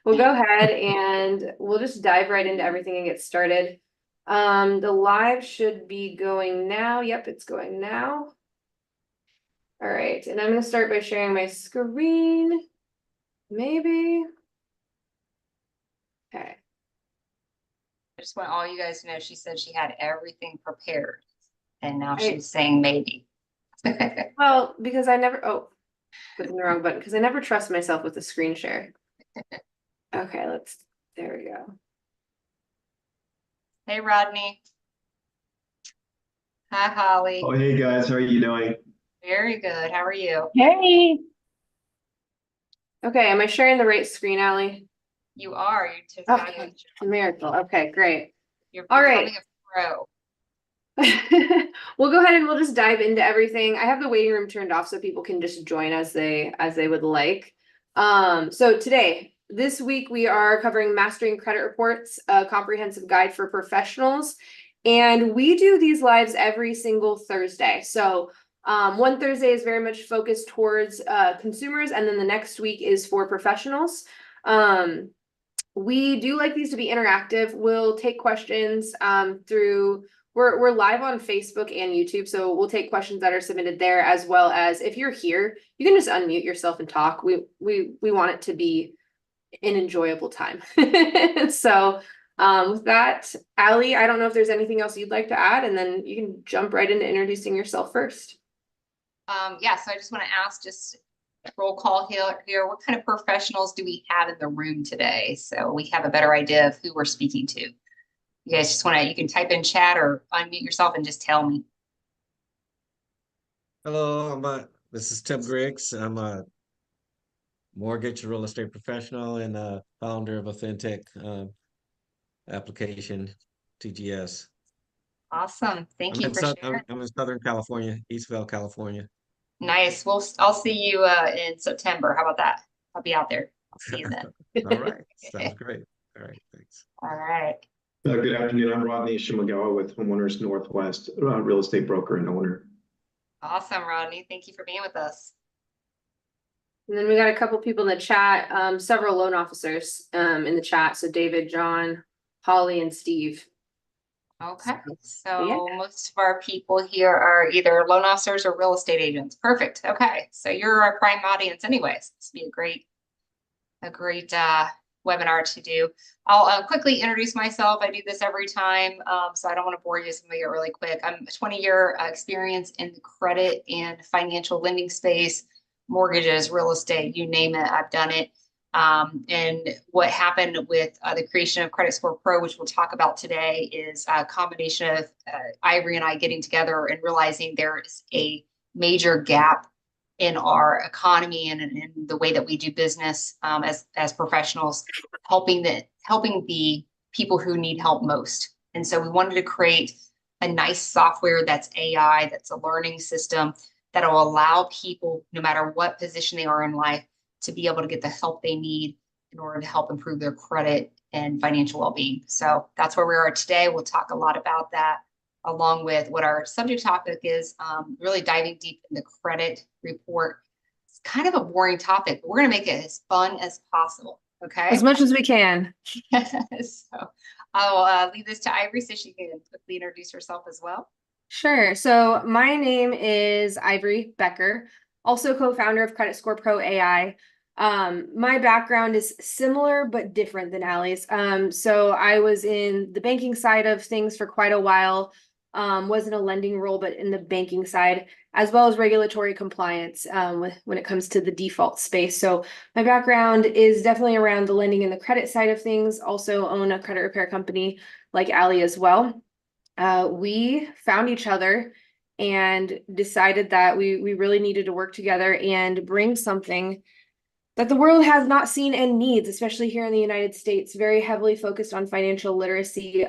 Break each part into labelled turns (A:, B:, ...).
A: We'll go ahead and we'll just dive right into everything and get started. The live should be going now. Yep, it's going now. All right, and I'm going to start by sharing my screen. Maybe. Okay.
B: I just want all you guys to know she said she had everything prepared, and now
A: I,
B: she's saying maybe.
A: well, because I never, clicking the wrong button, because I never trust myself with the screen share. Okay, there we go.
B: Hey, Rodney. Hi, Holly.
C: Oh, hey guys, how are you doing?
B: Very good. How are you?
D: Hey,
A: Okay, am I sharing the right screen, Allie?
B: You are. You just got
A: Okay,
B: it.
A: miracle. Okay, great.
B: You're
A: All right.
B: becoming a pro.
A: We'll go ahead and we'll just dive into everything. I have the waiting room turned off so people can just join as they would like. So this week we are covering Mastering Credit Reports, a comprehensive guide for professionals. And we do these lives every single Thursday. So one Thursday is very much focused towards consumers, and then the next week is for professionals. We do like these to be interactive. We'll take questions through we're live on Facebook and YouTube, so we'll take questions that are submitted there, as well as if you're here, you can just unmute yourself and talk. We want it to be an enjoyable time. So with that, Allie, I don't know if there's anything else you'd like to add, and then you can jump right into introducing yourself first.
B: Yeah, so I just want to ask, just roll call here. What kind of professionals do we have in the room today? So we have a better idea of who we're speaking to. You guys just want to, you can type in chat or unmute yourself and just tell me.
E: Hello, this is Tim Griggs. I'm a mortgage real estate professional and founder of a fintech application, TGS.
B: Awesome. Thank you for sharing.
E: I'm in Southern California, Eastvale, California.
B: Nice. I'll see you in September. How about that? I'll be out there. I'll see you then.
E: All right. Sounds great. All right. Thanks.
B: All right.
C: Good afternoon. I'm Rodney Shimagawa with Homeowners Northwest, real estate broker and owner.
B: Awesome, Rodney. Thank you for being with us.
A: And then we got a couple people in the chat, several loan officers in the chat. So David, John, Holly, and Steve.
B: Okay. So most of our people here are either loan officers or real estate agents. Perfect. Okay. So you're our prime audience anyways. This would be a great webinar to do. I'll quickly introduce myself. I do this every time, so I don't want to bore you. So I'm gonna get really quick. I'm a 20-year experience in the credit and financial lending space, mortgages, real estate, you name it, I've done it. And what happened with the creation of Credit Score Pro, which we'll talk about today, is a combination of Ivory and I getting together and realizing there is a major gap in our economy and in the way that we do business as professionals, helping the people who need help most. And so we wanted to create a nice software that's AI, that's a learning system that'll allow people, no matter what position they are in life, to be able to get the help they need in order to help improve their credit and financial well-being. So that's where we are today. We'll talk a lot about that, along with what our subject topic is, really diving deep in the credit report. It's kind of a boring topic, but we're going to make it as fun as possible. Okay.
A: As much as we can.
B: So I'll leave this to Ivory so she can quickly introduce herself as well.
A: Sure. So my name is Ivory Becker, also co-founder of Credit Score Pro AI. My background is similar but different than Allie's. So I was in the banking side of things for quite a while. Wasn't a lending role, but in the banking side, as well as regulatory compliance when it comes to the default space. So my background is definitely around the lending and the credit side of things. Also own a credit repair company like Allie as well. We found each other and decided that we really needed to work together and bring something that the world has not seen and needs, especially here in the United States, very heavily focused on financial literacy.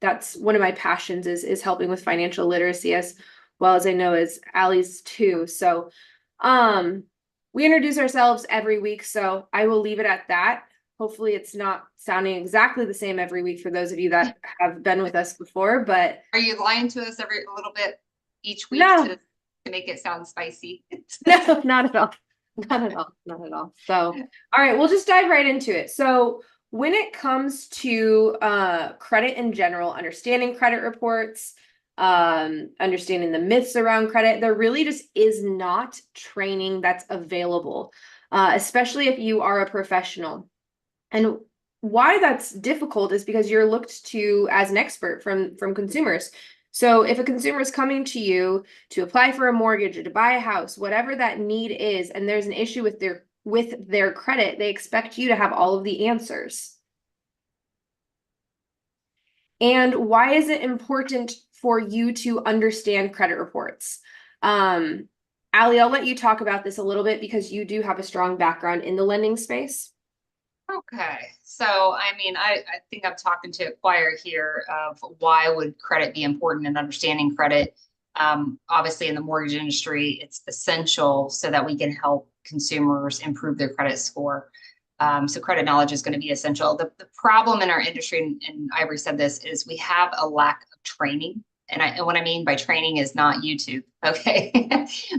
A: That's one of my passions is helping with financial literacy, as well as I know as Allie's too. So we introduce ourselves every week, so I will leave it at that. Hopefully it's not sounding exactly the same every week for those of you that have been with us before, but
B: are you lying to us a little bit each week
A: no.
B: to make it sound spicy?
A: No, not at all. Not at all, not at all. So, all right, we'll just dive right into it. So when it comes to credit in general, understanding credit reports, understanding the myths around credit, there really just is not training that's available, especially if you are a professional. And why that's difficult is because you're looked to as an expert from consumers. So if a consumer is coming to you to apply for a mortgage or to buy a house, whatever that need is, and there's an issue with their credit, they expect you to have all of the answers. And why is it important for you to understand credit reports? Allie, I'll let you talk about this a little bit because you do have a strong background in the lending space.
B: Okay, so I mean, I think I'm talking to a choir here of why would credit be important and understanding credit. Obviously, in the mortgage industry, it's essential so that we can help consumers improve their credit score. So credit knowledge is going to be essential. The problem in our industry, and Ivory said this, is we have a lack of training. And what I mean by training is not YouTube, okay?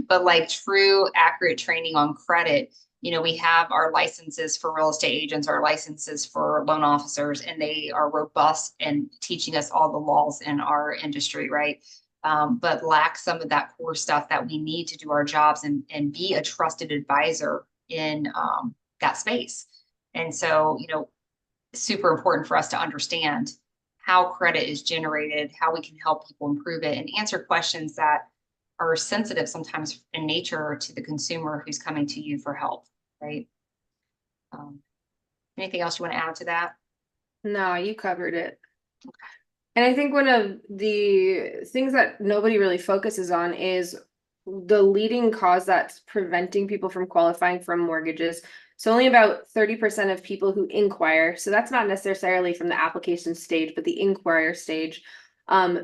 B: But like true, accurate training on credit. You know, we have our licenses for real estate agents, our licenses for loan officers, and they are robust and teaching us all the laws in our industry, right? But lack some of that core stuff that we need to do our jobs and be a trusted advisor in that space. And so, you know, super important for us to understand how credit is generated, how we can help people improve it, and answer questions that are sensitive sometimes in nature to the consumer who's coming to you for help, right? Anything else you want to add to that?
A: No, you covered it. And I think one of the things that nobody really focuses on is the leading cause that's preventing people from qualifying for mortgages. So only about 30% of people who inquire, so that's not necessarily from the application stage, but the inquire stage,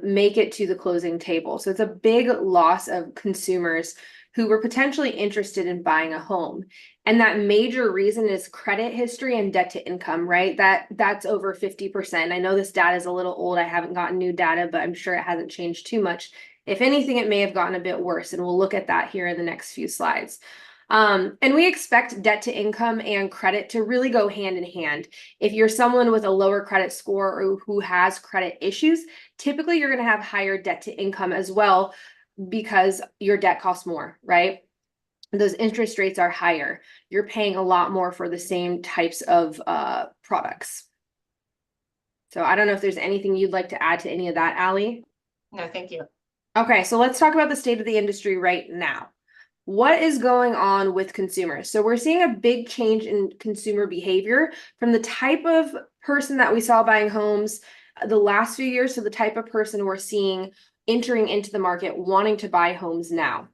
A: make it to the closing table. So it's a big loss of consumers who were potentially interested in buying a home. And that major reason is credit history and debt to income, right? That's over 50%. I know this data is a little old. I haven't gotten new data, but I'm sure it hasn't changed too much. If anything, it may have gotten a bit worse, and we'll look at that here in the next few slides. And we expect debt to income and credit to really go hand in hand. If you're someone with a lower credit score or who has credit issues, typically you're going to have higher debt to income as well because your debt costs more, right? Those interest rates are higher. You're paying a lot more for the same types of products. So I don't know if there's anything you'd like to add to any of that, Allie?
B: No, thank you.
A: Okay, so let's talk about the state of the industry right now. What is going on with consumers? So we're seeing a big change in consumer behavior from the type of person that we saw buying homes the last few years to the type of person we're seeing entering into the market wanting to buy homes now.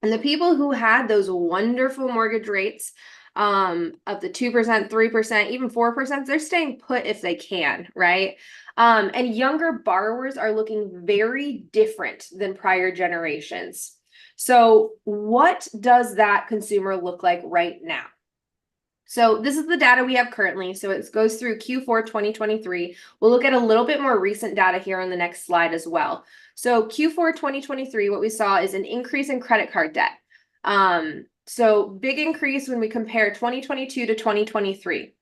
A: And the people who had those wonderful mortgage rates of the 2%, 3%, even 4%, they're staying put if they can, right? And younger borrowers are looking very different than prior generations. So what does that consumer look like right now? So this is the data we have currently. So it goes through Q4 2023. We'll look at a little bit more recent data here on the next slide as well. So Q4 2023, what we saw is an increase in credit card debt. So big increase when we compare 2022 to 2023.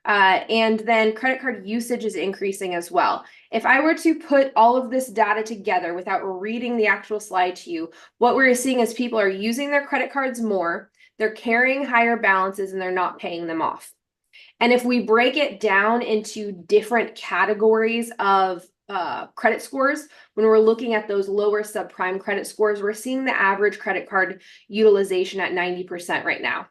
A: And then credit card usage is increasing as well. If I were to put all of this data together without reading the actual slide to you, what we're seeing is people are using their credit cards more, they're carrying higher balances, and they're not paying them off. And if we break it down into different categories of credit scores, when we're looking at those lower subprime credit scores, we're seeing the average credit card utilization at 90% right now.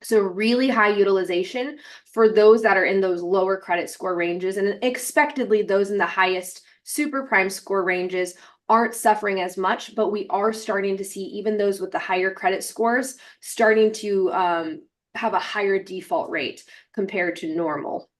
A: So really high utilization for those that are in those lower credit score ranges, and expectedly those in the highest super prime score ranges aren't suffering as much, but we are starting to see even those with the higher credit scores starting to have a higher default rate compared to normal.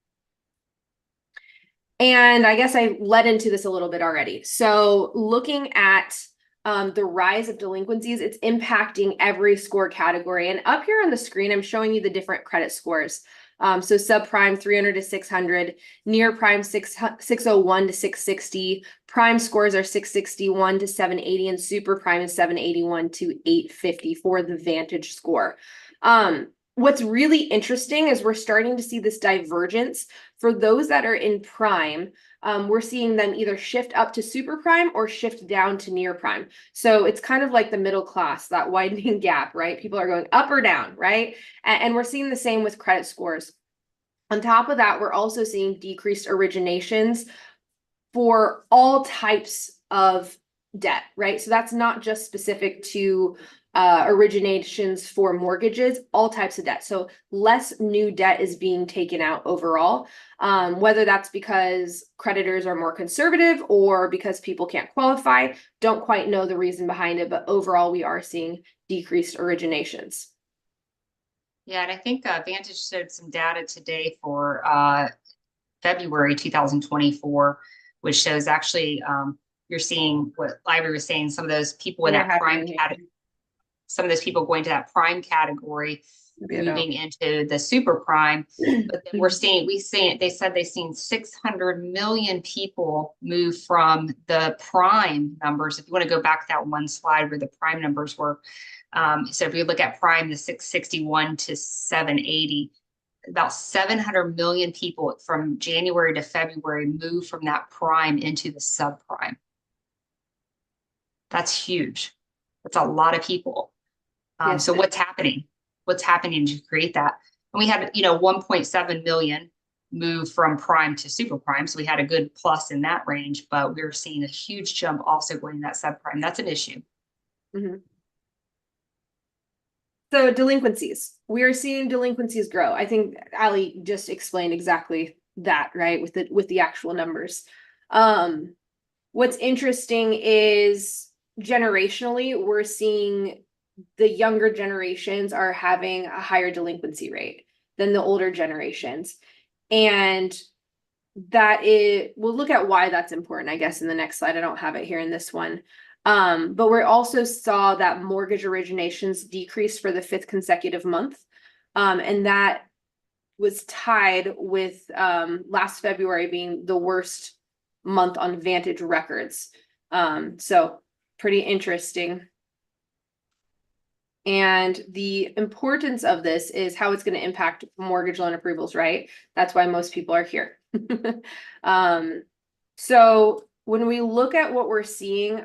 A: And I guess I led into this a little bit already. So looking at the rise of delinquencies, it's impacting every score category. And up here on the screen, I'm showing you the different credit scores. So subprime 300 to 600, near prime 601 to 660, prime scores are 661 to 780, and super prime is 781 to 850 for the Vantage score. What's really interesting is we're starting to see this divergence for those that are in prime. We're seeing them either shift up to super prime or shift down to near prime. So it's kind of like the middle class, that widening gap, right? People are going up or down, right? And we're seeing the same with credit scores. On top of that, we're also seeing decreased originations for all types of debt, right? So that's not just specific to originations for mortgages, all types of debt. So less new debt is being taken out overall, whether that's because creditors are more conservative or because people can't qualify. Don't quite know the reason behind it, but overall we are seeing decreased originations.
B: Yeah, and I think Vantage showed some data today for February 2024, which shows actually you're seeing what Ivory was saying, some of those people in that prime category, some of those people going to that prime category, moving into the super prime. But then they said they've seen 600 million people move from the prime numbers. If you want to go back to that one slide where the prime numbers were. So if you look at prime, the 661 to 780, about 700 million people from January to February moved from that prime into the subprime. That's huge. That's a lot of people.
A: Yes.
B: So what's happening? What's happening to create that? And we had, 1.7 million move from prime to super prime. So we had a good plus in that range, but we're seeing a huge jump also going to that subprime. That's an issue.
A: Mm-hmm. So delinquencies, we are seeing delinquencies grow. I think Ali just explained exactly that, right? With the actual numbers. What's interesting is generationally, we're seeing the younger generations are having a higher delinquency rate than the older generations. And we'll look at why that's important, I guess, in the next slide. I don't have it here in this one. But we also saw that mortgage originations decreased for the 5th consecutive month. And that was tied with last February being the worst month on Vantage records. So pretty interesting. And the importance of this is how it's going to impact mortgage loan approvals, right? That's why most people are here. So when we look at what we're seeing,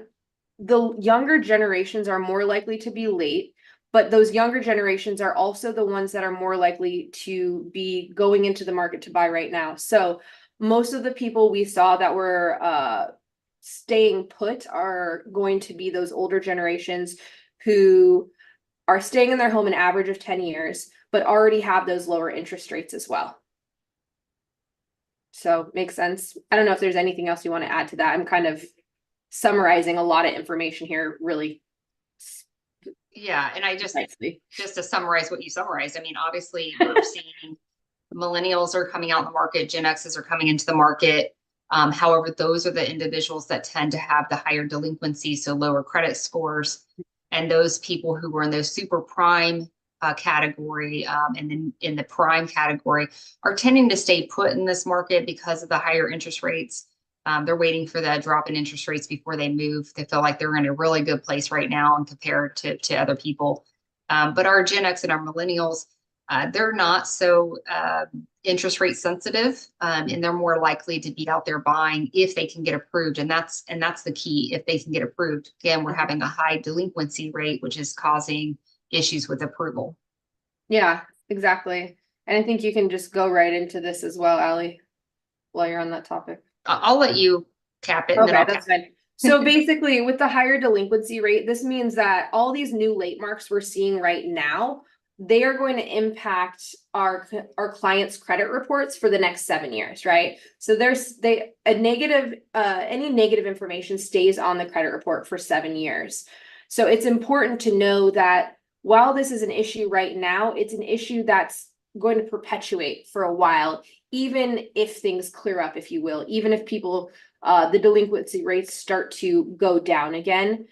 A: the younger generations are more likely to be late, but those younger generations are also the ones that are more likely to be going into the market to buy right now. So most of the people we saw that were staying put are going to be those older generations who are staying in their home an average of 10 years, but already have those lower interest rates as well. So makes sense. I don't know if there's anything else you want to add to that. I'm kind of summarizing a lot of information here, really.
B: Yeah, and I just to summarize what you summarized, I mean, obviously we're seeing millennials are coming out in the market, Gen X's are coming into the market. However, those are the individuals that tend to have the higher delinquency, so lower credit scores. And those people who were in those super prime category and then in the prime category are tending to stay put in this market because of the higher interest rates. They're waiting for the drop in interest rates before they move. They feel like they're in a really good place right now and compared to other people. But our Gen X and our millennials, they're not so interest rate sensitive, and they're more likely to be out there buying if they can get approved. And that's the key. If they can get approved, again, we're having a high delinquency rate, which is causing issues with approval.
A: Yeah, exactly. And I think you can just go right into this as well, Ali, while you're on that topic.
B: I'll let you cap it.
A: Okay, that's fine. So basically, with the higher delinquency rate, this means that all these new late marks we're seeing right now, they are going to impact our clients' credit reports for the next 7 years, right? So any negative information stays on the credit report for 7 years. So it's important to know that while this is an issue right now, it's an issue that's going to perpetuate for a while, even if things clear up, if you will, even if people, the delinquency rates start to go down again,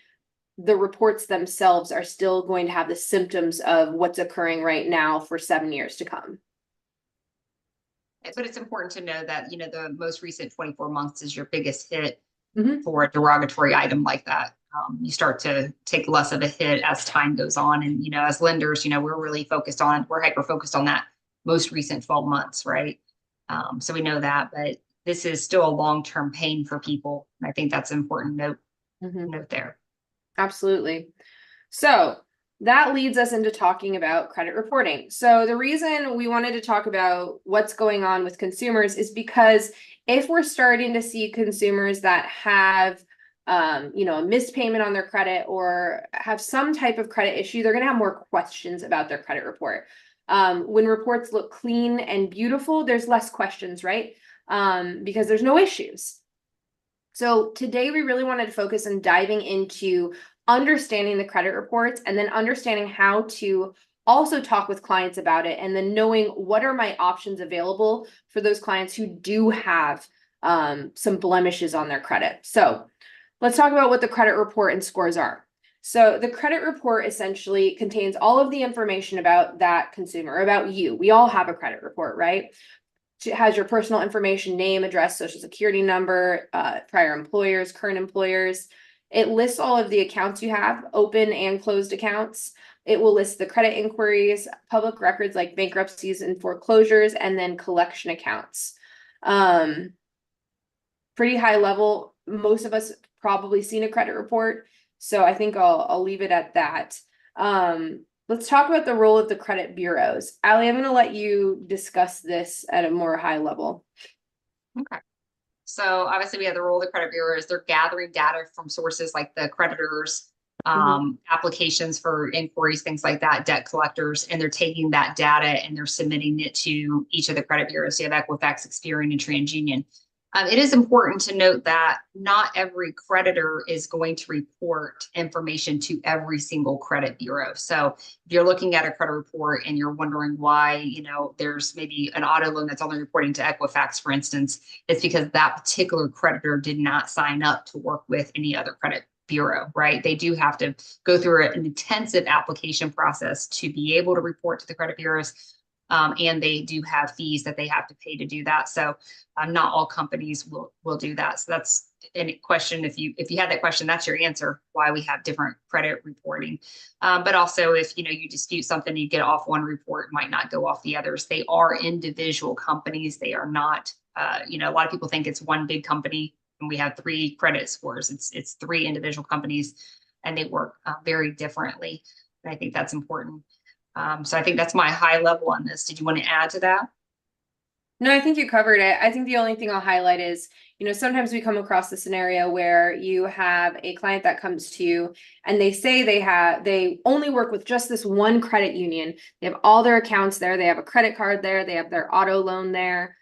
A: the reports themselves are still going to have the symptoms of what's occurring right now for 7 years to come.
B: But it's important to know that, the most recent 24 months is your biggest hit
A: Mm-hmm.
B: for a derogatory item like that. you start to take less of a hit as time goes on. And, as lenders, we're hyper focused on that most recent 12 months, right? So we know that, but this is still a long-term pain for people. And I think that's an important note there.
A: Absolutely. So that leads us into talking about credit reporting. So the reason we wanted to talk about what's going on with consumers is because if we're starting to see consumers that have a missed payment on their credit or have some type of credit issue, they're going to have more questions about their credit report. When reports look clean and beautiful, there's less questions, right? Because there's no issues. So today we really wanted to focus on diving into understanding the credit reports and then understanding how to also talk with clients about it, and then knowing what are my options available for those clients who do have some blemishes on their credit. So let's talk about what the credit report and scores are. So the credit report essentially contains all of the information about that consumer, about you. We all have a credit report, right? It has your personal information, name, address, social security number, prior employers, current employers. It lists all of the accounts you have, open and closed accounts. It will list the credit inquiries, public records like bankruptcies and foreclosures, and then collection accounts. Pretty high level. Most of us probably seen a credit report, so I think I'll leave it at that. Let's talk about the role of the credit bureaus. Allie, I'm going to let you discuss this at a more high level.
B: Okay. So obviously we have the role of the credit bureaus. They're gathering data from sources like the creditors, applications for inquiries, things like that, debt collectors, and they're taking that data and they're submitting it to each of the credit bureaus. You have Equifax, Experian, and TransUnion. It is important to note that not every creditor is going to report information to every single credit bureau. So if you're looking at a credit report and you're wondering why, there's maybe an auto loan that's only reporting to Equifax, for instance, it's because that particular creditor did not sign up to work with any other credit bureau, right? They do have to go through an intensive application process to be able to report to the credit bureaus. And they do have fees that they have to pay to do that. So not all companies will do that. So that's any question. If you had that question, that's your answer, why we have different credit reporting. But also if, you dispute something, you get off one report, might not go off the others. They are individual companies. They are not, a lot of people think it's one big company and we have 3 credit scores. It's 3 individual companies and they work very differently. And I think that's important. So I think that's my high level on this. Did you want to add to that?
A: No, I think you covered it. I think the only thing I'll highlight is, sometimes we come across the scenario where you have a client that comes to you and they say they only work with just this one credit union. They have all their accounts there. They have a credit card there. They have their auto loan there.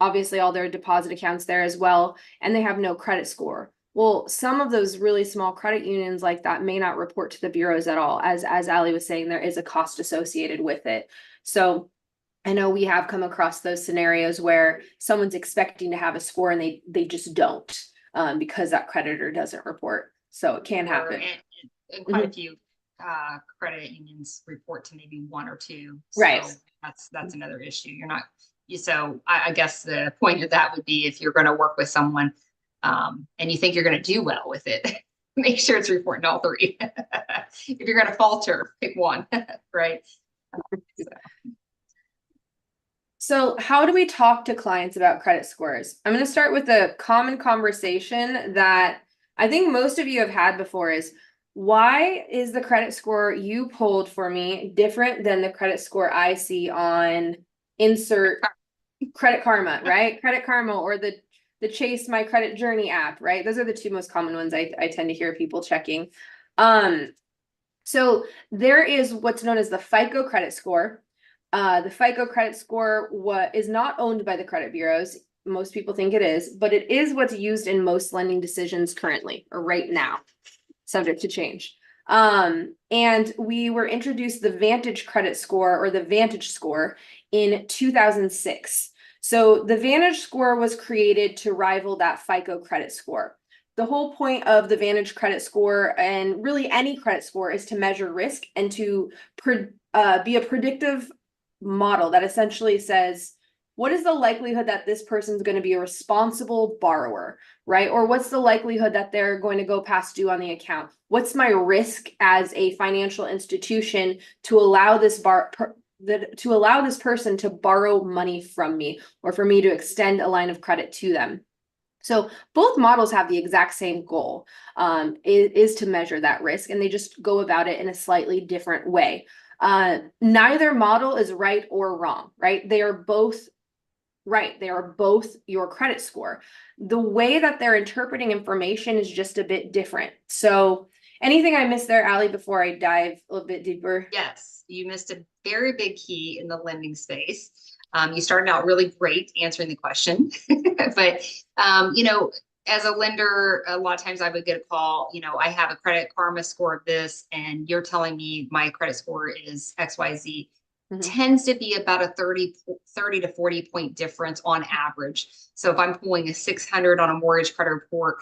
A: Obviously all their deposit accounts there as well. And they have no credit score. Well, some of those really small credit unions like that may not report to the bureaus at all. As Allie was saying, there is a cost associated with it. So I know we have come across those scenarios where someone's expecting to have a score and they just don't, because that creditor doesn't report. So it can happen.
B: And quite a few credit unions report to maybe 1 or 2.
A: Right.
B: So that's another issue. So I guess the point of that would be if you're going to work with someone and you think you're going to do well with it, make sure it's reporting all 3. If you're going to falter, pick one, right?
A: So how do we talk to clients about credit scores? I'm going to start with a common conversation that I think most of you have had before is, why is the credit score you pulled for me different than the credit score I see on insert Credit Karma, right? Credit Karma or the Chase My Credit Journey app, right? Those are the 2 most common ones I tend to hear people checking. So there is what's known as the FICO credit score. The FICO credit score is not owned by the credit bureaus. Most people think it is, but it is what's used in most lending decisions currently or right now, subject to change. And we were introduced the Vantage credit score or the Vantage score in 2006. So the Vantage score was created to rival that FICO credit score. The whole point of the Vantage credit score and really any credit score is to measure risk and to be a predictive model that essentially says, what is the likelihood that this person's going to be a responsible borrower, right? Or what's the likelihood that they're going to go past due on the account? What's my risk as a financial institution to allow this person to borrow money from me, or for me to extend a line of credit to them? So both models have the exact same goal, is to measure that risk, and they just go about it in a slightly different way. Neither model is right or wrong, right? They are both right. They are both your credit score. The way that they're interpreting information is just a bit different. So anything I missed there, Allie, before I dive a little bit deeper?
B: Yes, you missed a very big key in the lending space. You started out really great answering the question, but as a lender, a lot of times I would get a call, I have a Credit Karma score of this, and you're telling me my credit score is XYZ. Tends to be about a 30 to 40 point difference on average. So if I'm pulling a 600 on a mortgage credit report,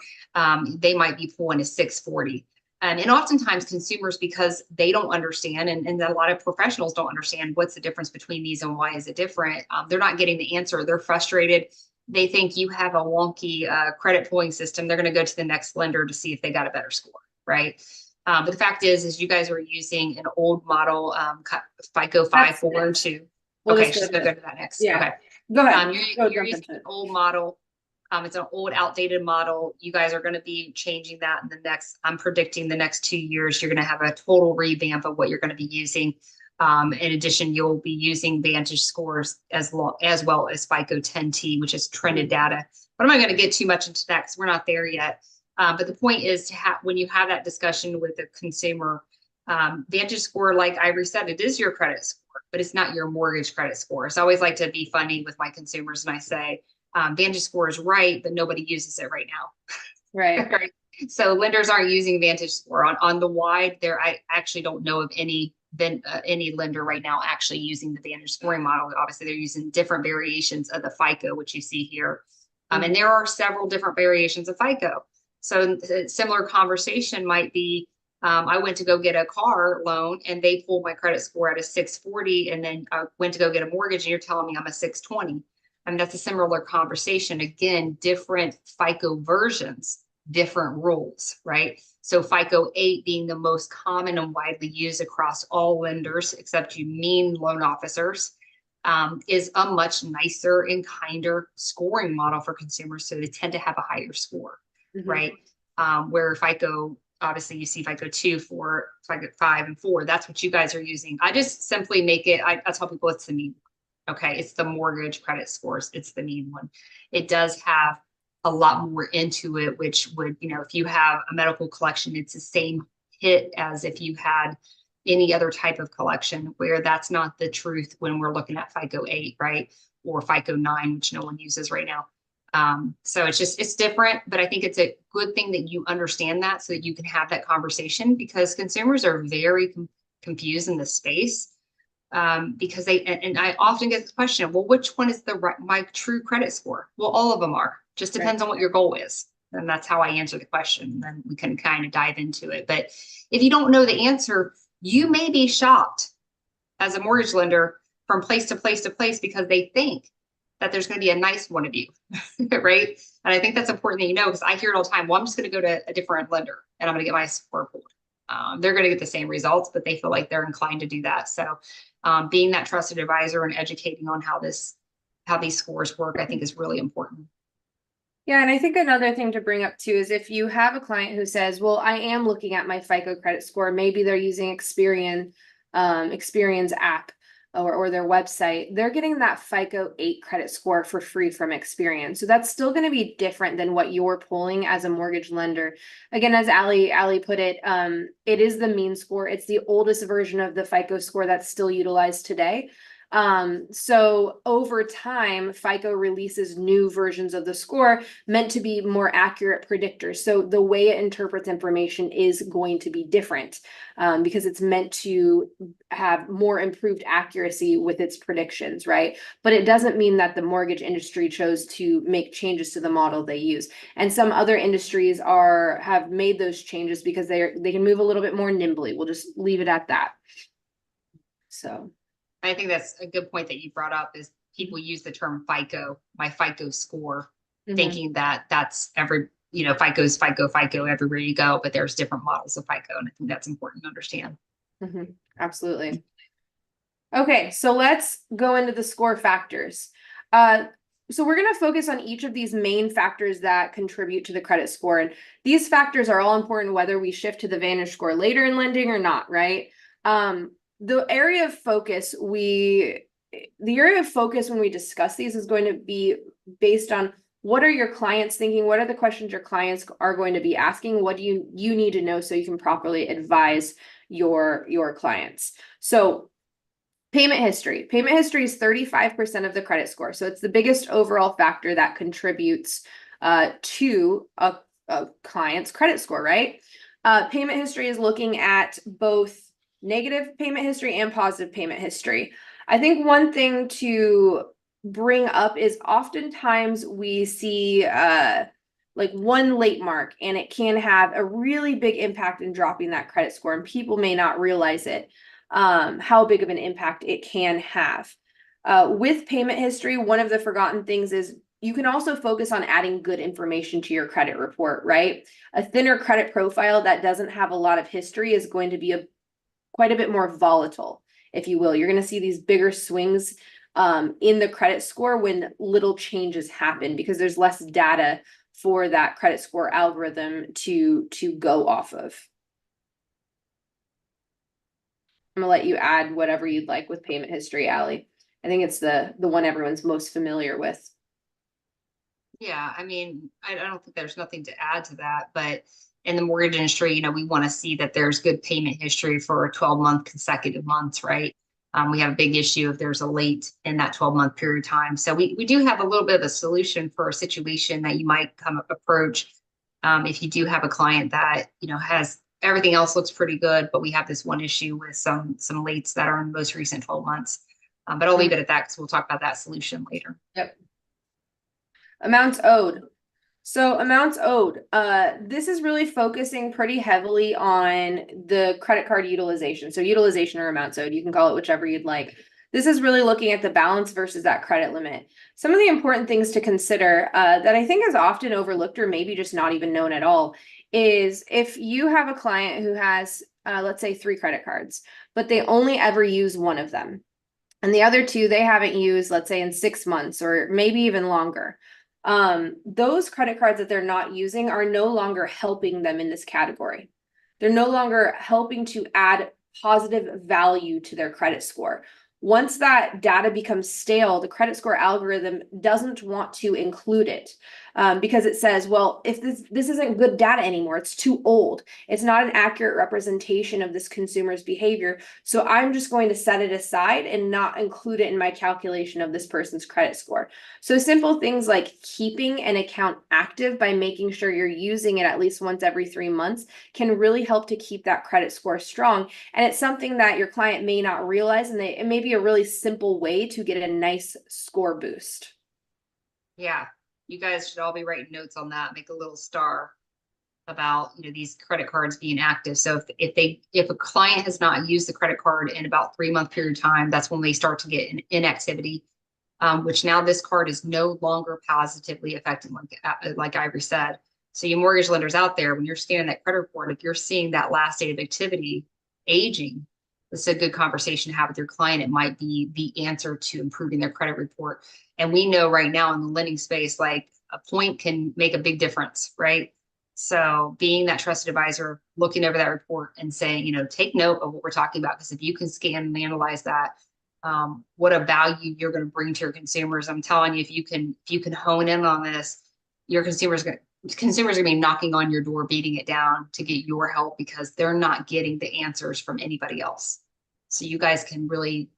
B: they might be pulling a 640. And oftentimes consumers, because they don't understand, and a lot of professionals don't understand what's the difference between these and why is it different, they're not getting the answer. They're frustrated. They think you have a wonky credit pulling system. They're going to go to the next lender to see if they got a better score, right? But the fact is you guys are using an old model, FICO 5, 4, and 2. Okay, she's going to go to that next.
A: Yeah.
B: Okay.
A: Go ahead.
B: You're using an old model. It's an old, outdated model. You guys are going to be changing that in the next, I'm predicting the next 2 years, you're going to have a total revamp of what you're going to be using. In addition, you'll be using Vantage scores as well as FICO 10T, which is trended data. But I'm not going to get too much into that because we're not there yet. But the point is to have, when you have that discussion with the consumer, Vantage score, like Ivory said, it is your credit score, but it's not your mortgage credit score. So I always like to be funny with my consumers, and I say, Vantage score is right, but nobody uses it right now.
A: Right.
B: Right. So lenders aren't using Vantage score on the wide. I actually don't know of any lender right now actually using the Vantage scoring model. Obviously, they're using different variations of the FICO, which you see here. And there are several different variations of FICO. So a similar conversation might be, I went to go get a car loan and they pulled my credit score at a 640, and then I went to go get a mortgage and you're telling me I'm a 620. I mean, that's a similar conversation. Again, different FICO versions, different rules, right? So FICO 8 being the most common and widely used across all lenders, except you mean loan officers, is a much nicer and kinder scoring model for consumers. So they tend to have a higher score, right? Where FICO, obviously you see FICO 2, 4, FICO 5, and 4. That's what you guys are using. I just simply make it, I tell people it's the mean. Okay, it's the mortgage credit scores. It's the mean one. It does have a lot more into it, which would, if you have a medical collection, it's the same hit as if you had any other type of collection, where that's not the truth when we're looking at FICO 8, right? Or FICO 9, which no one uses right now. So it's different, but I think it's a good thing that you understand that so that you can have that conversation, because consumers are very confused in this space. Because and I often get the question, well, which one is my true credit score? Well, all of them are. Just depends on what your goal is. And that's how I answer the question. Then we can kind of dive into it. But if you don't know the answer, you may be shocked as a mortgage lender from place to place to place, because they think that there's going to be a nice one of you, right? And I think that's important that you know, because I hear it all the time. Well, I'm just going to go to a different lender and I'm going to get my score pulled. They're going to get the same results, but they feel like they're inclined to do that. So being that trusted advisor and educating on how these scores work, I think is really important.
A: Yeah, and I think another thing to bring up too is if you have a client who says, well, I am looking at my FICO credit score, maybe they're using Experian's app or their website, they're getting that FICO 8 credit score for free from Experian. So that's still going to be different than what you're pulling as a mortgage lender. Again, as Allie put it, it is the mean score. It's the oldest version of the FICO score that's still utilized today. So over time, FICO releases new versions of the score meant to be more accurate predictors. So the way it interprets information is going to be different, because it's meant to have more improved accuracy with its predictions, right? But it doesn't mean that the mortgage industry chose to make changes to the model they use. And some other industries have made those changes because they can move a little bit more nimbly. We'll just leave it at that. So.
B: I think that's a good point that you brought up, is people use the term FICO, my FICO score,
A: Mhm.
B: thinking that that's every, FICO's FICO everywhere you go, but there's different models of FICO. And I think that's important to understand.
A: Absolutely. Okay, so let's go into the score factors. So we're going to focus on each of these main factors that contribute to the credit score. And these factors are all important whether we shift to the Vantage score later in lending or not, right? The area of focus when we discuss these is going to be based on what are your clients thinking? What are the questions your clients are going to be asking? What do you need to know so you can properly advise your clients? So payment history. Payment history is 35% of the credit score. So it's the biggest overall factor that contributes to a client's credit score, right? Payment history is looking at both negative payment history and positive payment history. I think one thing to bring up is oftentimes we see like one late mark, and it can have a really big impact in dropping that credit score, and people may not realize it. How big of an impact it can have. With payment history, one of the forgotten things is you can also focus on adding good information to your credit report, right? A thinner credit profile that doesn't have a lot of history is going to be quite a bit more volatile, if you will. You're going to see these bigger swings in the credit score when little changes happen because there's less data for that credit score algorithm to go off of. I'm gonna let you add whatever you'd like with payment history, Allie. I think it's the one everyone's most familiar with.
B: Yeah, I mean, I don't think there's nothing to add to that, but in the mortgage industry, we want to see that there's good payment history for 12-month consecutive months, right? We have a big issue if there's a late in that 12-month period of time. So we do have a little bit of a solution for a situation that you might approach if you do have a client that, has everything else looks pretty good, but we have this one issue with some lates that are in the most recent 12 months. But I'll leave it at that because we'll talk about that solution later.
A: Yep. Amounts owed. So amounts owed. This is really focusing pretty heavily on the credit card utilization. So utilization or amounts owed, you can call it whichever you'd like. This is really looking at the balance versus that credit limit. Some of the important things to consider that I think is often overlooked or maybe just not even known at all is if you have a client who has, let's say 3 credit cards, but they only ever use one of them. And the other 2 they haven't used, let's say in 6 months or maybe even longer. Those credit cards that they're not using are no longer helping them in this category. They're no longer helping to add positive value to their credit score. Once that data becomes stale, the credit score algorithm doesn't want to include it because it says, well, if this isn't good data anymore, it's too old. It's not an accurate representation of this consumer's behavior. So I'm just going to set it aside and not include it in my calculation of this person's credit score. So simple things like keeping an account active by making sure you're using it at least once every 3 months can really help to keep that credit score strong. And it's something that your client may not realize, and it may be a really simple way to get a nice score boost.
B: Yeah, you guys should all be writing notes on that. Make a little star about these credit cards being active. So if a client has not used the credit card in about 3-month period of time, that's when they start to get an inactivity, which now this card is no longer positively affecting, like Ivory said. So you mortgage lenders out there, when you're scanning that credit report, if you're seeing that last date of activity aging, it's a good conversation to have with your client. It might be the answer to improving their credit report. And we know right now in the lending space, like a point can make a big difference, right? So being that trusted advisor, looking over that report and saying, take note of what we're talking about, because if you can scan and analyze that, what a value you're going to bring to your consumers. I'm telling you, if you can hone in on this, your consumers are going to be knocking on your door, beating it down to get your help because they're not getting the answers from anybody else. So you guys can really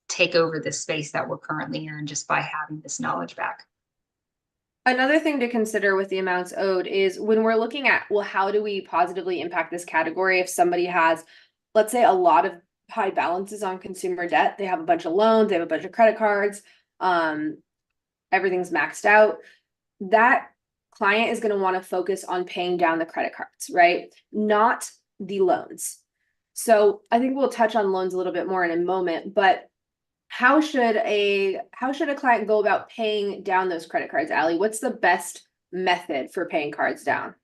B: take over this space that we're currently in just by having this knowledge back.
A: Another thing to consider with the amounts owed is when we're looking at, well, how do we positively impact this category? If somebody has, let's say, a lot of high balances on consumer debt, they have a bunch of loans, they have a bunch of credit cards, everything's maxed out, that client is going to want to focus on paying down the credit cards, right? Not the loans. So I think we'll touch on loans a little bit more in a moment, but how should a client go about paying down those credit cards, Allie? What's the best method for paying cards down?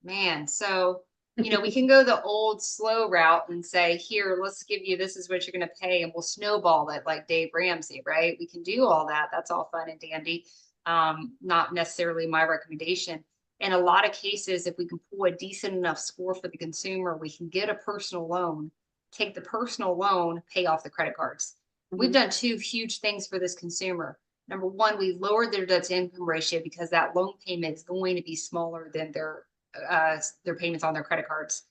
B: Man, so we can go the old slow route and say, here, let's give you, this is what you're going to pay, and we'll snowball it like Dave Ramsey, right? We can do all that. That's all fun and dandy. Not necessarily my recommendation. In a lot of cases, if we can pull a decent enough score for the consumer, we can get a personal loan, take the personal loan, pay off the credit cards. We've done two huge things for this consumer. Number one, we lowered their debt to income ratio because that loan payment is going to be smaller than their payments on their credit cards.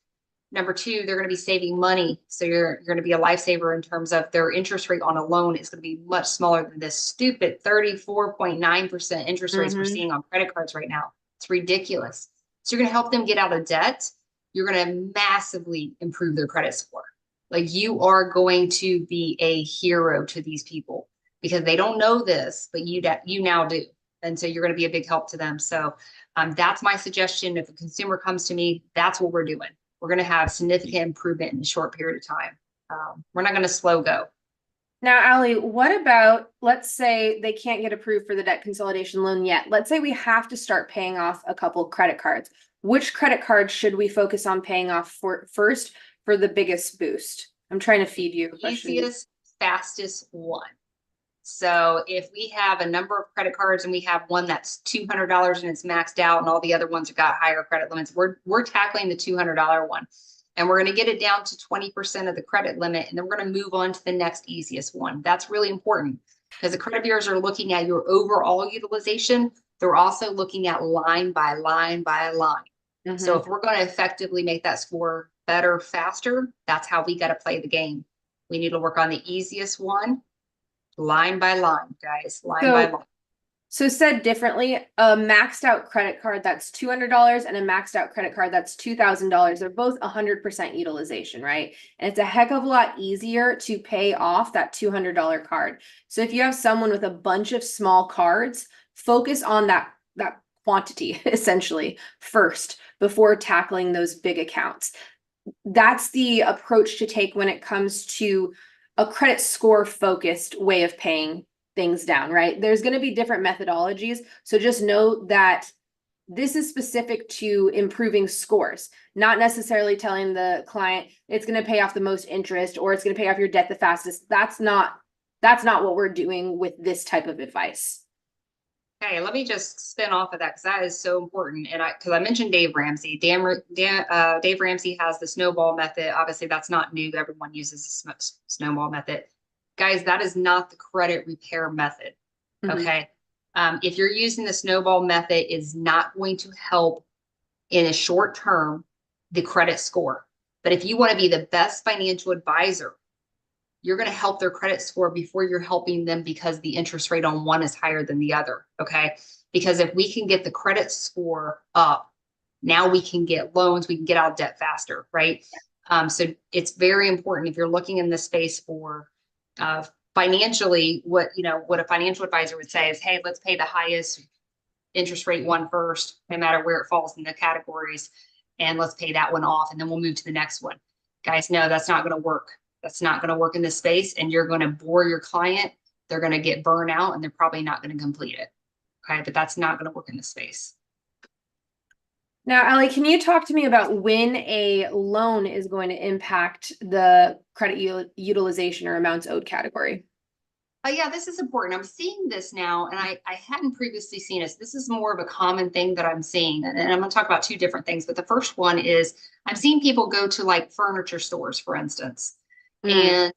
B: Number two, they're going to be saving money. So you're going to be a lifesaver in terms of their interest rate on a loan is going to be much smaller than this stupid 34.9% interest rates we're seeing on credit cards right now. It's ridiculous. So you're going to help them get out of debt. You're going to massively improve their credit score. Like, you are going to be a hero to these people because they don't know this, but you now do. And so you're going to be a big help to them. So that's my suggestion. If a consumer comes to me, that's what we're doing. We're going to have significant improvement in a short period of time. We're not going to slow go.
A: Now, Allie, what about, let's say they can't get approved for the debt consolidation loan yet. Let's say we have to start paying off a couple credit cards. Which credit cards should we focus on paying off first for the biggest boost? I'm trying to feed you.
B: Easiest, fastest one. So if we have a number of credit cards and we have one that's $200 and it's maxed out and all the other ones have got higher credit limits, we're tackling the $200 one, and we're going to get it down to 20% of the credit limit. And then we're going to move on to the next easiest one. That's really important because the credit bureaus are looking at your overall utilization. They're also looking at line by line by line. So if we're going to effectively make that score better, faster, that's how we got to play the game. We need to work on the easiest one. Line by line, guys, line by line.
A: So said differently, a maxed out credit card that's $200 and a maxed out credit card that's $2,000. They're both 100% utilization, right? And it's a heck of a lot easier to pay off that $200 card. So if you have someone with a bunch of small cards, focus on that quantity essentially first before tackling those big accounts. That's the approach to take when it comes to a credit score focused way of paying things down, right? There's going to be different methodologies. So just know that this is specific to improving scores, not necessarily telling the client it's going to pay off the most interest or it's going to pay off your debt the fastest. That's not what we're doing with this type of advice.
B: Okay, let me just spin off of that because that is so important. And because I mentioned Dave Ramsey. Dave Ramsey has the snowball method. Obviously, that's not new. Everyone uses the snowball method. Guys, that is not the credit repair method. Okay. If you're using the snowball method, is not going to help in a short term the credit score. But if you want to be the best financial advisor, you're going to help their credit score before you're helping them because the interest rate on one is higher than the other. Okay. Because if we can get the credit score up, now we can get loans, we can get out of debt faster. Right. So it's very important if you're looking in this space for financially, what a financial advisor would say is, hey, let's pay the highest interest rate one first, no matter where it falls in the categories. And let's pay that one off. And then we'll move to the next one. Guys, no, that's not going to work. That's not going to work in this space, and you're going to bore your client. They're going to get burned out and they're probably not going to complete it. Okay. But that's not going to work in this space.
A: Now, Allie, can you talk to me about when a loan is going to impact the credit utilization or amounts owed category?
B: Yeah, this is important. I'm seeing this now, and I hadn't previously seen this. This is more of a common thing that I'm seeing. And I'm going to talk about two different things. But the first one is I'm seeing people go to like furniture stores, for instance. And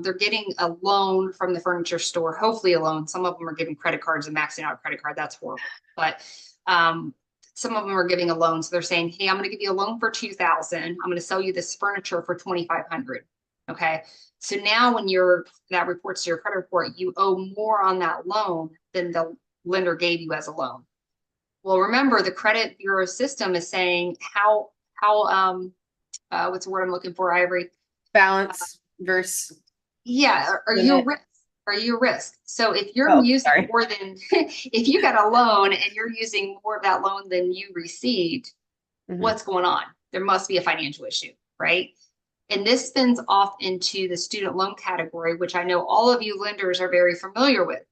B: they're getting a loan from the furniture store, hopefully a loan. Some of them are giving credit cards and maxing out a credit card. That's horrible. But some of them are giving a loan. So they're saying, hey, I'm going to give you a loan for $2,000. I'm going to sell you this furniture for $2,500. Okay. So now when that reports to your credit report, you owe more on that loan than the lender gave you as a loan. Well, remember, the credit bureau system is saying how what's the word I'm looking for, Ivory?
A: Balance versus.
B: Yeah. Are you a risk? Are you a risk? So if you're using more than, if you got a loan and you're using more of that loan than you received, what's going on? There must be a financial issue, right? And this spins off into the student loan category, which I know all of you lenders are very familiar with.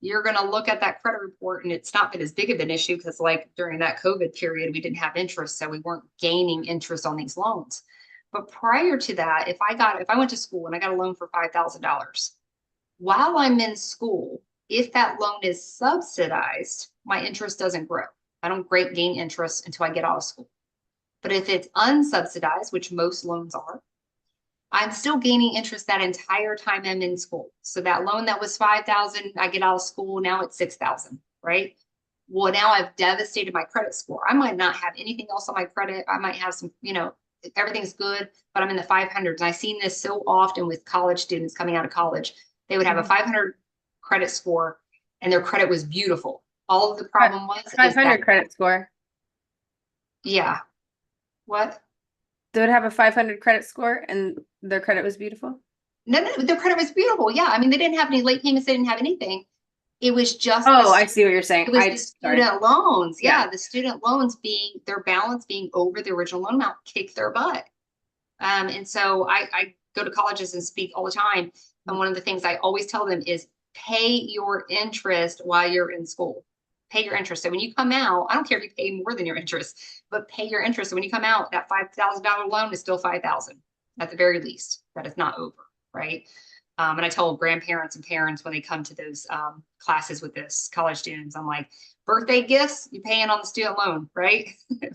B: You're going to look at that credit report, and it's not been as big of an issue because like during that COVID period, we didn't have interest. So we weren't gaining interest on these loans. But prior to that, if I went to school and I got a loan for $5,000, while I'm in school, if that loan is subsidized, my interest doesn't grow. I don't gain interest until I get out of school. But if it's unsubsidized, which most loans are, I'm still gaining interest that entire time I'm in school. So that loan that was $5,000, I get out of school, now it's $6,000, right? Well, now I've devastated my credit score. I might not have anything else on my credit. I might have some, everything's good, but I'm in the 500s. And I've seen this so often with college students coming out of college. They would have a 500 credit score and their credit was beautiful. All of the problem was
A: 500 credit score.
B: Yeah. What?
A: They would have a 500 credit score and their credit was beautiful?
B: No, their credit was beautiful. Yeah. I mean, they didn't have any late payments. They didn't have anything. It was just.
A: Oh, I see what you're saying.
B: It was the student loans. Yeah. The student loans their balance being over the original loan amount kicked their butt. And so I go to colleges and speak all the time. And one of the things I always tell them is pay your interest while you're in school. Pay your interest. So when you come out, I don't care if you pay more than your interest, but pay your interest. So when you come out, that $5,000 loan is still $5,000 at the very least. That is not over, right? And I tell grandparents and parents when they come to those classes with this college students, I'm like, birthday gifts, you're paying on the student loan, right?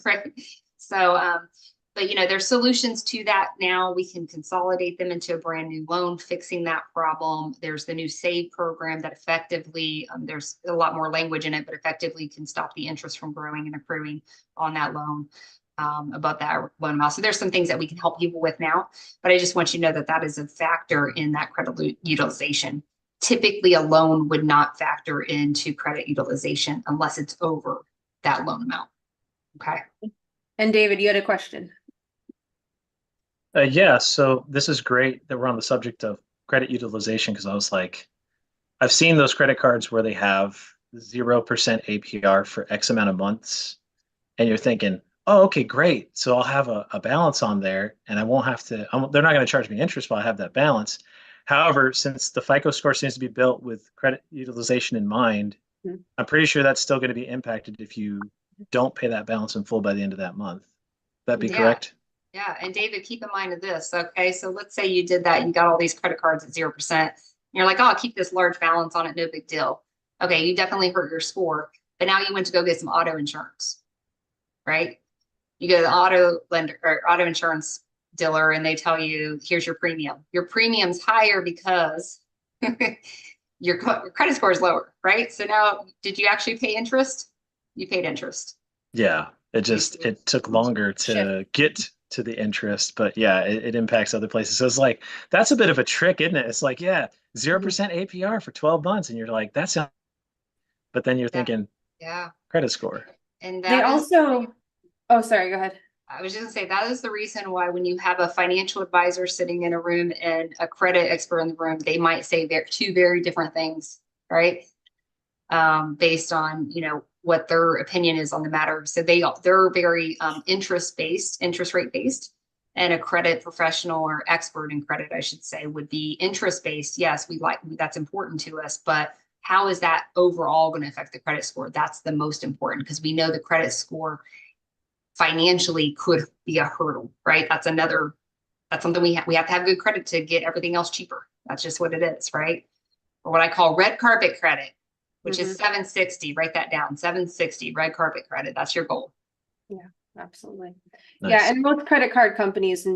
B: Right. So, but there's solutions to that now. We can consolidate them into a brand new loan, fixing that problem. There's the new SAVE program that effectively, there's a lot more language in it, but effectively can stop the interest from growing and accruing on that loan above that loan amount. So there's some things that we can help people with now, but I just want you to know that that is a factor in that credit utilization. Typically, a loan would not factor into credit utilization unless it's over that loan amount. Okay.
A: And David, you had a question.
D: Yeah, so this is great that we're on the subject of credit utilization because I was like, I've seen those credit cards where they have 0% APR for X amount of months, and you're thinking, oh, okay, great. So I'll have a balance on there, and I won't have to. They're not going to charge me interest while I have that balance. However, since the FICO score seems to be built with credit utilization in mind, I'm pretty sure that's still going to be impacted if you don't pay that balance in full by the end of that month. That'd be correct?
B: Yeah. And David, keep in mind of this. Okay. So let's say you did that. You got all these credit cards at 0%. You're like, oh, I'll keep this large balance on it. No big deal. Okay. You definitely hurt your score, but now you went to go get some auto insurance, right? You go to the auto lender or auto insurance dealer and they tell you, here's your premium. Your premium's higher because your credit score is lower, right? So now, did you actually pay interest? You paid interest.
D: Yeah. It took longer to get to the interest, but yeah, it impacts other places. So it's like, that's a bit of a trick, isn't it? It's like, yeah, 0% APR for 12 months. And you're like, that's not, but then you're thinking, credit score.
B: And
A: they also, oh, sorry, go ahead.
B: I was just gonna say, that is the reason why when you have a financial advisor sitting in a room and a credit expert in the room, they might say two very different things, right? Based on, what their opinion is on the matter. So they're very interest rate based, and a credit professional or expert in credit, I should say, would be interest based. Yes, that's important to us, but how is that overall going to affect the credit score? That's the most important, because we know the credit score financially could be a hurdle, right? That's something we have to have good credit to get everything else cheaper. That's just what it is, right? Or what I call red carpet credit, which is 760. Write that down. 760 red carpet credit. That's your goal.
A: Yeah, absolutely.
D: Nice.
A: Yeah, and most credit card companies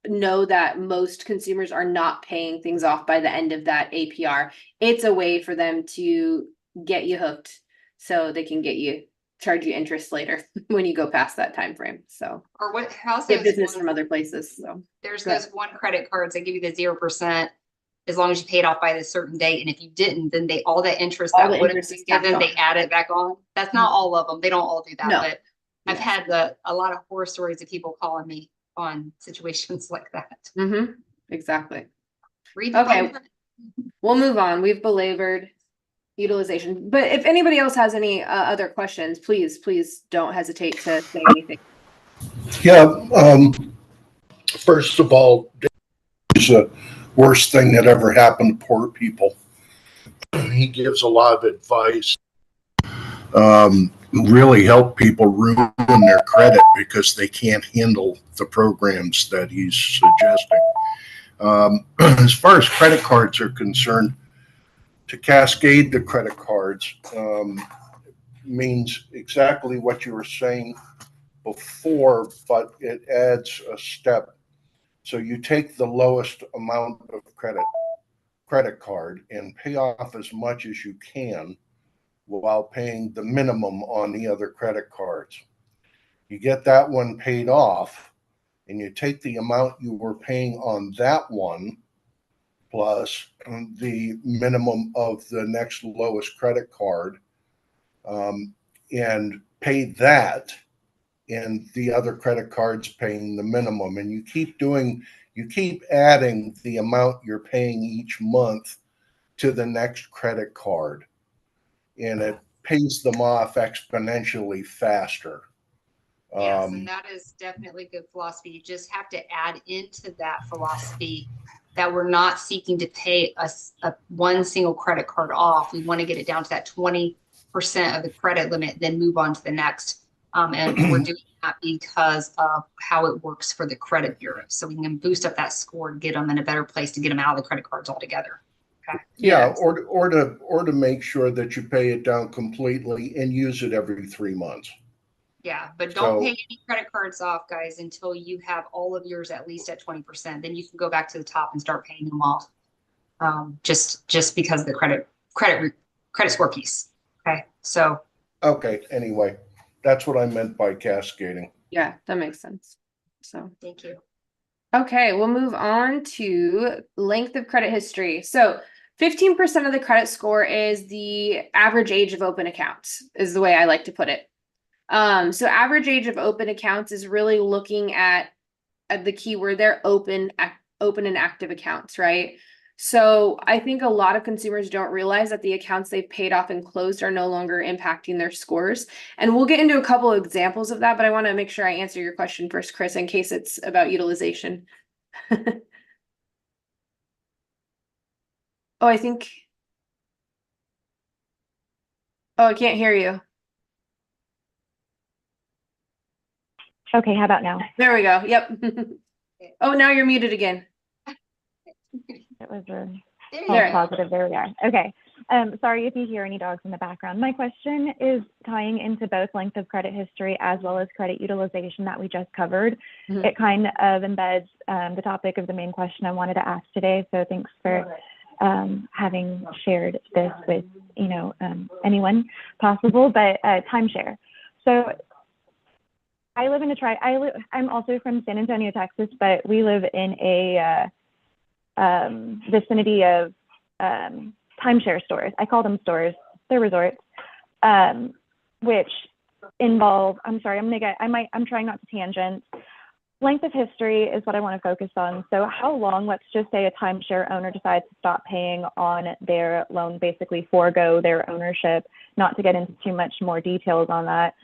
A: know that most consumers are not paying things off by the end of that APR. It's a way for them to get you hooked so they can charge you interest later when you go past that time frame. So,
B: or how's
A: get business from other places. So
B: there's those one credit cards that give you the 0%. As long as you paid off by a certain date. And if you didn't, then all that interest that would have been given, they add it back on. That's not all of them. They don't all do that, but I've had a lot of horror stories of people calling me on situations like that.
A: Exactly.
B: Okay.
A: We'll move on. We've belabored utilization, but if anybody else has any other questions, please don't hesitate to say anything.
F: Yeah. First of all, is the worst thing that ever happened to poor people. He gives a lot of advice, really help people ruin their credit because they can't handle the programs that he's suggesting. As far as credit cards are concerned, to cascade the credit cards means exactly what you were saying before, but it adds a step. So you take the lowest amount of credit card and pay off as much as you can while paying the minimum on the other credit cards. You get that one paid off, and you take the amount you were paying on that one plus the minimum of the next lowest credit card, and pay that, and the other credit cards paying the minimum. And you keep adding the amount you're paying each month to the next credit card, and it pays them off exponentially faster.
B: Yes, and that is definitely good philosophy. You just have to add into that philosophy that we're not seeking to pay a one single credit card off. We want to get it down to that 20% of the credit limit, then move on to the next. And we're doing that because of how it works for the credit bureau. So we can boost up that score and get them in a better place to get them out of the credit cards altogether. Okay.
F: Yeah, or to make sure that you pay it down completely and use it every 3 months.
B: Yeah, but don't pay any credit cards off, guys, until you have all of yours at least at 20%. Then you can go back to the top and start paying them off. Just because of the credit score piece. Okay, so.
F: Okay, anyway, that's what I meant by cascading.
A: Yeah, that makes sense. So
B: thank you.
A: Okay, we'll move on to length of credit history. So 15% of the credit score is the average age of open accounts, is the way I like to put it. So average age of open accounts is really looking at the keyword there, open and active accounts, right? So I think a lot of consumers don't realize that the accounts they've paid off and closed are no longer impacting their scores. And we'll get into a couple of examples of that, but I want to make sure I answer your question first, Chris, in case it's about utilization. Oh, I can't hear you.
G: Okay, how about now?
A: There we go. Yep. Oh, now you're muted again.
G: It was a false positive. There we are. Okay. Sorry if you hear any dogs in the background. My question is tying into both length of credit history as well as credit utilization that we just covered. Mm-hmm. It kind of embeds the topic of the main question I wanted to ask today. So thanks for having shared this with anyone possible, but timeshare. So I live in I'm also from San Antonio, Texas, but we live in a vicinity of timeshare stores. I call them stores. They're resorts, which involve. I'm sorry. I'm trying not to tangent. Length of history is what I want to focus on. So how long? Let's just say a timeshare owner decides to stop paying on their loan, basically forego their ownership. Not to get into too much more details on that.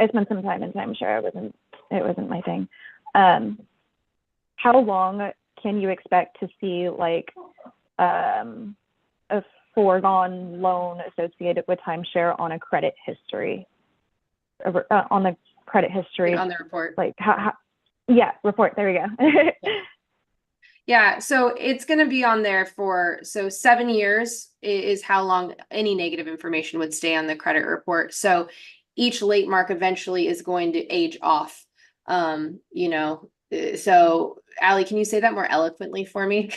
G: I spent some time in timeshare. It wasn't my thing. How long can you expect to see like a foregone loan associated with timeshare on a credit history, on the credit history?
A: On the report.
G: Like report. There we go.
A: Yeah, so it's going to be on there for 7 years is how long any negative information would stay on the credit report. So each late mark eventually is going to age off. So Allie, can you say that more eloquently for me?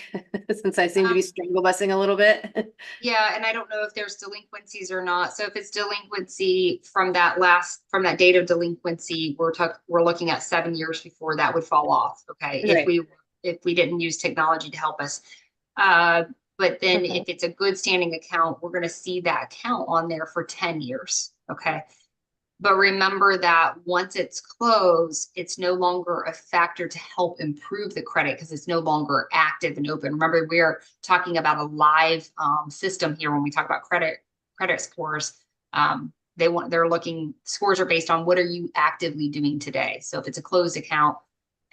A: Since I seem to be strangle bussing a little bit.
B: Yeah, and I don't know if there's delinquencies or not. So if it's delinquency from that date of delinquency, we're looking at 7 years before that would fall off. Okay, right. If we didn't use technology to help us. But then if it's a good standing account, we're going to see that account on there for 10 years. Okay. But remember that once it's closed, it's no longer a factor to help improve the credit because it's no longer active and open. Remember, we're talking about a live system here when we talk about credit scores. Scores are based on what are you actively doing today. So if it's a closed account,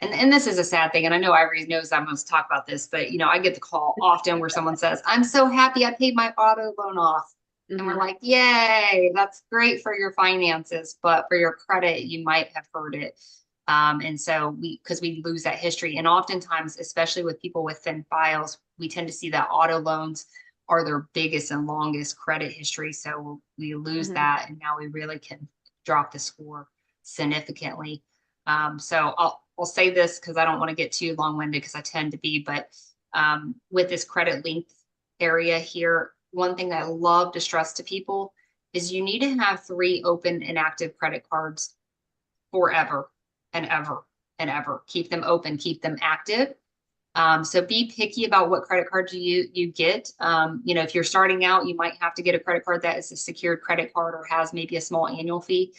B: and this is a sad thing, and I know Ivory knows I'm going to talk about this, but I get the call often where someone says, "I'm so happy I paid my auto loan off," and we're like, "Yay, that's great for your finances, but for your credit, you might have hurt it." And so because we lose that history, and oftentimes, especially with people with thin files, we tend to see that auto loans are their biggest and longest credit history. So we lose that, and now we really can drop the score significantly. So I'll say this because I don't want to get too long-winded because I tend to be, but with this credit length area here, one thing that I love to stress to people is you need to have 3 open and active credit cards forever and ever and ever. Keep them open, keep them active. So be picky about what credit cards you get. If you're starting out, you might have to get a credit card that is a secured credit card or has maybe a small annual fee,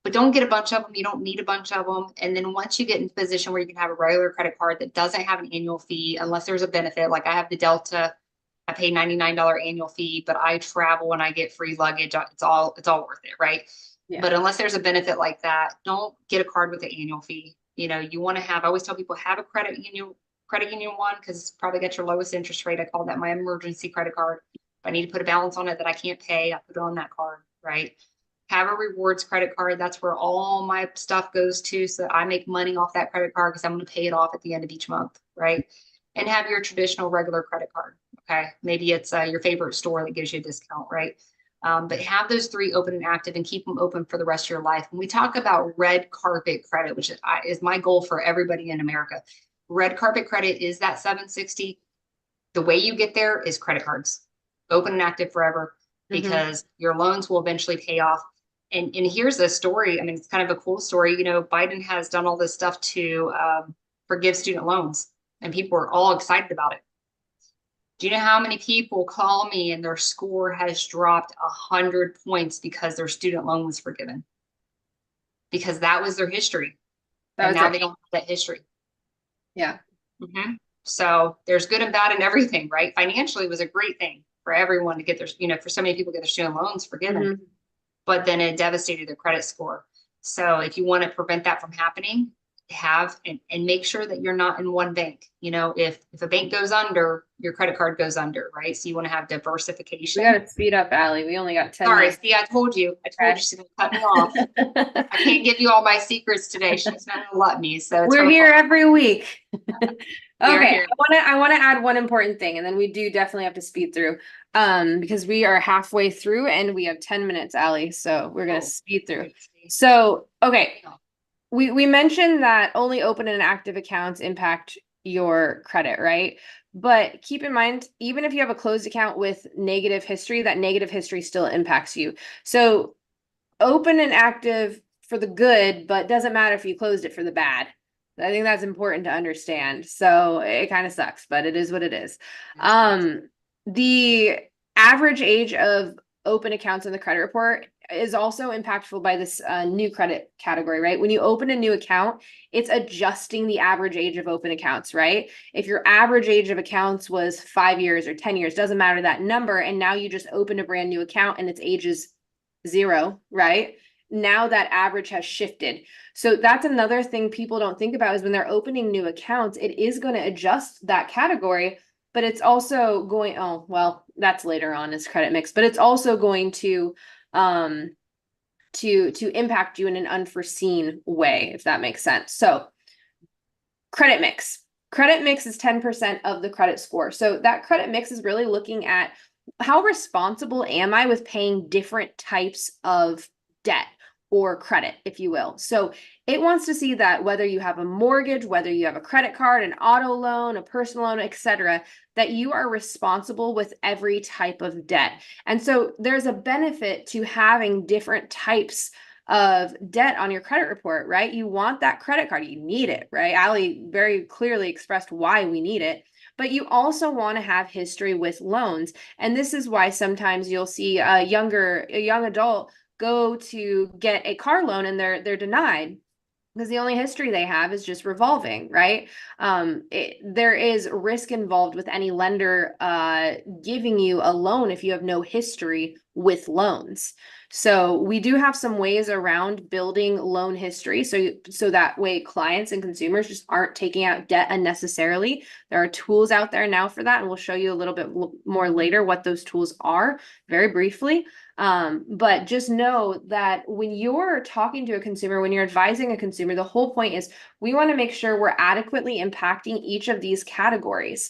B: but don't get a bunch of them. You don't need a bunch of them. And then once you get in a position where you can have a regular credit card that doesn't have an annual fee, unless there's a benefit, like I have the Delta, I pay $99 annual fee, but I travel and I get free luggage. It's all worth it, right? Yeah. But unless there's a benefit like that, don't get a card with an annual fee. You want to have, I always tell people, have a credit union one, because it's probably got your lowest interest rate. I call that my emergency credit card. If I need to put a balance on it that I can't pay, I put it on that card, right? Have a rewards credit card. That's where all my stuff goes to. So I make money off that credit card because I'm going to pay it off at the end of each month, right? And have your traditional regular credit card. Okay. Maybe it's your favorite store that gives you a discount, right? But have those 3 open and active and keep them open for the rest of your life. When we talk about red carpet credit, which is my goal for everybody in America, red carpet credit is that 760. The way you get there is credit cards, open and active forever, because your loans will eventually pay off. And here's a story. I mean, it's kind of a cool story. Biden has done all this stuff to forgive student loans, and people are all excited about it. Do you know how many people call me and their score has dropped 100 points because their student loan was forgiven? Because that was their history. And now they don't have that history. Yeah. So there's good and bad in everything, right? Financially, it was a great thing for everyone to get their, for so many people to get their student loans forgiven, but then it devastated their credit score. So if you want to prevent that from happening, have and make sure that you're not in one bank. If a bank goes under, your credit card goes under, right? So you want to have diversification.
A: We got to speed up, Allie. We only got 10 minutes.
B: See, I told you she's gonna cut me off. I can't give you all my secrets today. She's not gonna let me. So
A: we're here every week. Okay, I want to add one important thing, and then we do definitely have to speed through, because we are halfway through and we have 10 minutes, Allie. So we're gonna speed through. So okay. We mentioned that only open and active accounts impact your credit, right? But keep in mind, even if you have a closed account with negative history, that negative history still impacts you. So open and active for the good, but doesn't matter if you closed it for the bad. I think that's important to understand. So it kind of sucks, but it is what it is. The average age of open accounts in the credit report is also impactful by this new credit category, right? When you open a new account, it's adjusting the average age of open accounts, right? If your average age of accounts was 5 years or 10 years, doesn't matter that number, and now you just open a brand new account and its age is 0, right? Now that average has shifted. So that's another thing people don't think about, is when they're opening new accounts, it is going to adjust that category, but it's also going, oh, well, that's later on as credit mix, but it's also going to impact you in an unforeseen way, if that makes sense. So credit mix is 10% of the credit score. So that credit mix is really looking at how responsible am I with paying different types of debt or credit, if you will. So it wants to see that whether you have a mortgage, whether you have a credit card, an auto loan, a personal loan, etc., that you are responsible with every type of debt. And so there's a benefit to having different types of debt on your credit report, right? You want that credit card, you need it, right? Allie very clearly expressed why we need it. But you also want to have history with loans. And this is why sometimes you'll see a young adult go to get a car loan and they're denied, because the only history they have is just revolving, right? There is risk involved with any lender giving you a loan if you have no history with loans. So we do have some ways around building loan history. So that way clients and consumers just aren't taking out debt unnecessarily. There are tools out there now for that. And we'll show you a little bit more later what those tools are very briefly. But just know that when you're talking to a consumer, when you're advising a consumer, the whole point is we want to make sure we're adequately impacting each of these categories.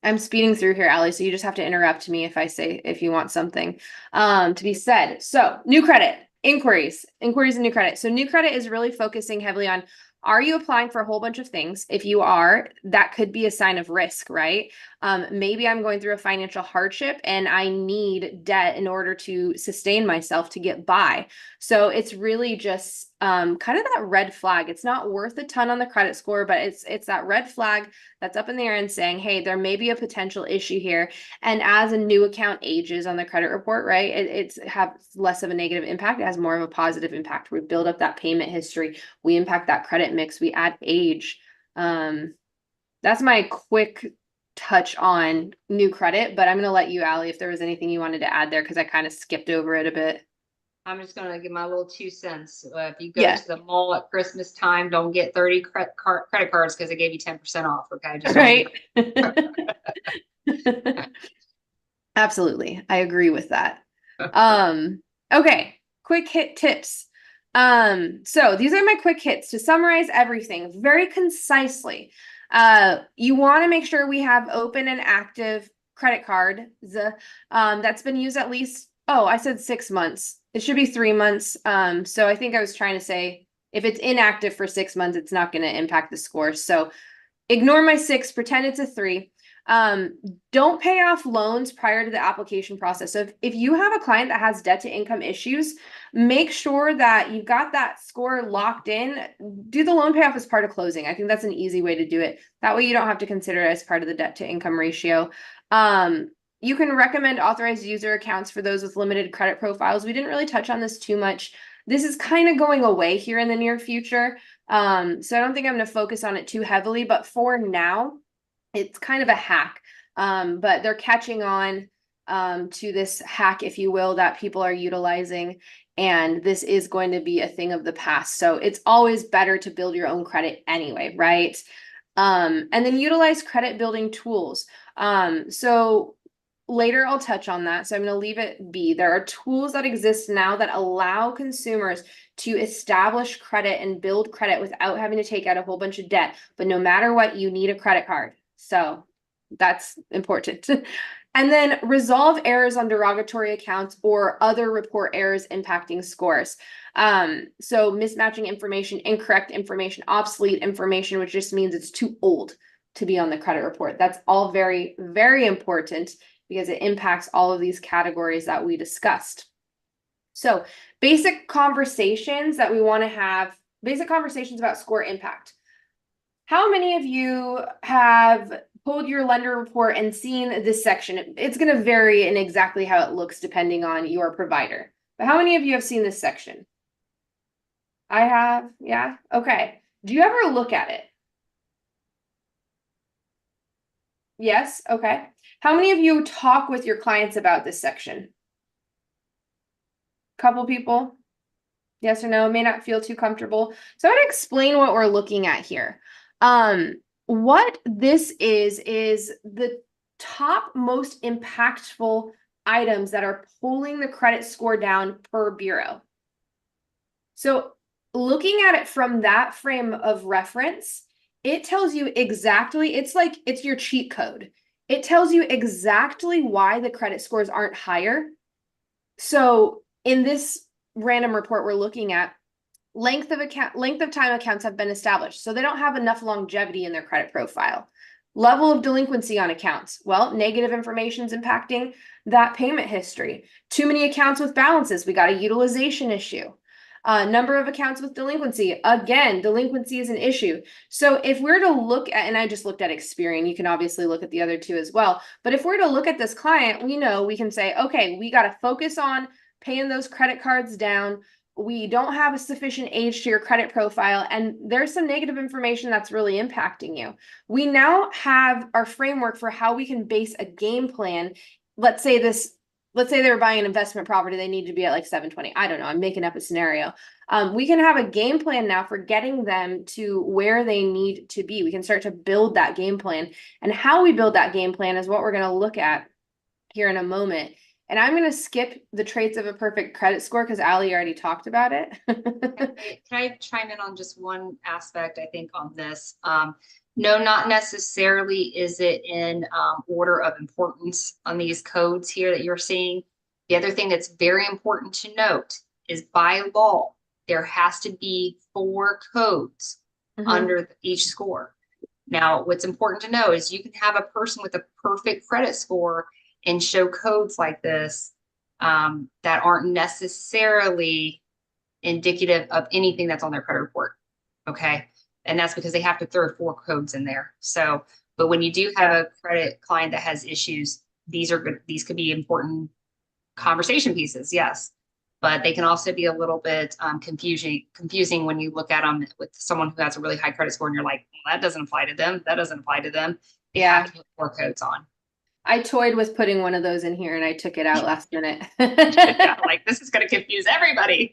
A: I'm speeding through here, Allie, so you just have to interrupt me if you want something to be said. So new credit, inquiries and new credit. So new credit is really focusing heavily on, are you applying for a whole bunch of things? If you are, that could be a sign of risk, right? Maybe I'm going through a financial hardship and I need debt in order to sustain myself to get by. So it's really just kind of that red flag. It's not worth a ton on the credit score, but it's that red flag that's up in the air and saying, hey, there may be a potential issue here. And as a new account ages on the credit report, right, it's have less of a negative impact. It has more of a positive impact. We build up that payment history. We impact that credit mix. We add age. That's my quick touch on new credit, but I'm going to let you, Allie, if there was anything you wanted to add there, because I kind of skipped over it a bit.
B: I'm just going to give my little 2 cents. If you go to the mall at Christmas time, don't get 30 credit cards because they gave you 10% off. Okay. Just
A: right. Absolutely. I agree with that. Okay. Quick hit tips. So these are my quick hits to summarize everything very concisely. You want to make sure we have open and active credit cards that's been used at least, I said 6 months. It should be 3 months. So I think I was trying to say if it's inactive for 6 months, it's not going to impact the score. So ignore my 6, pretend it's a 3. Don't pay off loans prior to the application process. So if you have a client that has debt to income issues, make sure that you've got that score locked in. Do the loan payoff as part of closing. I think that's an easy way to do it. That way you don't have to consider it as part of the debt to income ratio. You can recommend authorized user accounts for those with limited credit profiles. We didn't really touch on this too much. This is kind of going away here in the near future. So I don't think I'm going to focus on it too heavily, but for now, it's kind of a hack. But they're catching on to this hack, if you will, that people are utilizing. And this is going to be a thing of the past. So it's always better to build your own credit anyway, right? And then utilize credit building tools. So later I'll touch on that. So I'm going to leave it be. There are tools that exist now that allow consumers to establish credit and build credit without having to take out a whole bunch of debt. But no matter what, you need a credit card. So that's important. And then resolve errors on derogatory accounts or other report errors impacting scores. So mismatching information, incorrect information, obsolete information, which just means it's too old to be on the credit report. That's all very, very important because it impacts all of these categories that we discussed. So basic conversations that we want to have, basic conversations about score impact. How many of you have pulled your lender report and seen this section? It's going to vary in exactly how it looks depending on your provider. But how many of you have seen this section? I have, yeah, okay. Do you ever look at it? Yes, okay. How many of you talk with your clients about this section? Couple people? Yes or no? May not feel too comfortable. So I'm going to explain what we're looking at here. What this is the top most impactful items that are pulling the credit score down per bureau. So looking at it from that frame of reference, it tells you exactly, it's your cheat code. It tells you exactly why the credit scores aren't higher. So in this random report we're looking at, length of time accounts have been established. So they don't have enough longevity in their credit profile. Level of delinquency on accounts. Well, negative information is impacting that payment history. Too many accounts with balances. We got a utilization issue. Number of accounts with delinquency. Again, delinquency is an issue. So if we're to look at, and I just looked at Experian, you can obviously look at the other two as well. But if we're to look at this client, we can say, okay, we got to focus on paying those credit cards down. We don't have a sufficient age to your credit profile, and there's some negative information that's really impacting you. We now have our framework for how we can base a game plan. Let's say this let's say they were buying an investment property, they need to be at like 720. I don't know. I'm making up a scenario. We can have a game plan now for getting them to where they need to be. We can start to build that game plan, and how we build that game plan is what we're going to look at here in a moment. And I'm going to skip the traits of a perfect credit score because Allie already talked about it.
B: Can I chime in on just one aspect, I think, on this? No, not necessarily is it in order of importance on these codes here that you're seeing. The other thing that's very important to note is by law, there has to be 4 codes under each score. Now, what's important to know is you can have a person with a perfect credit score and show codes like this that aren't necessarily indicative of anything that's on their credit report. Okay. And that's because they have to throw 4 codes in there. So, but when you do have a credit client that has issues, these are good. These could be important conversation pieces. Yes. But they can also be a little bit confusing when you look at them with someone who has a really high credit score and you're like, well, that doesn't apply to them. That doesn't apply to them. They have to put 4 codes on.
A: I toyed with putting one of those in here and I took it out last minute.
B: Yeah, like this is going to confuse everybody.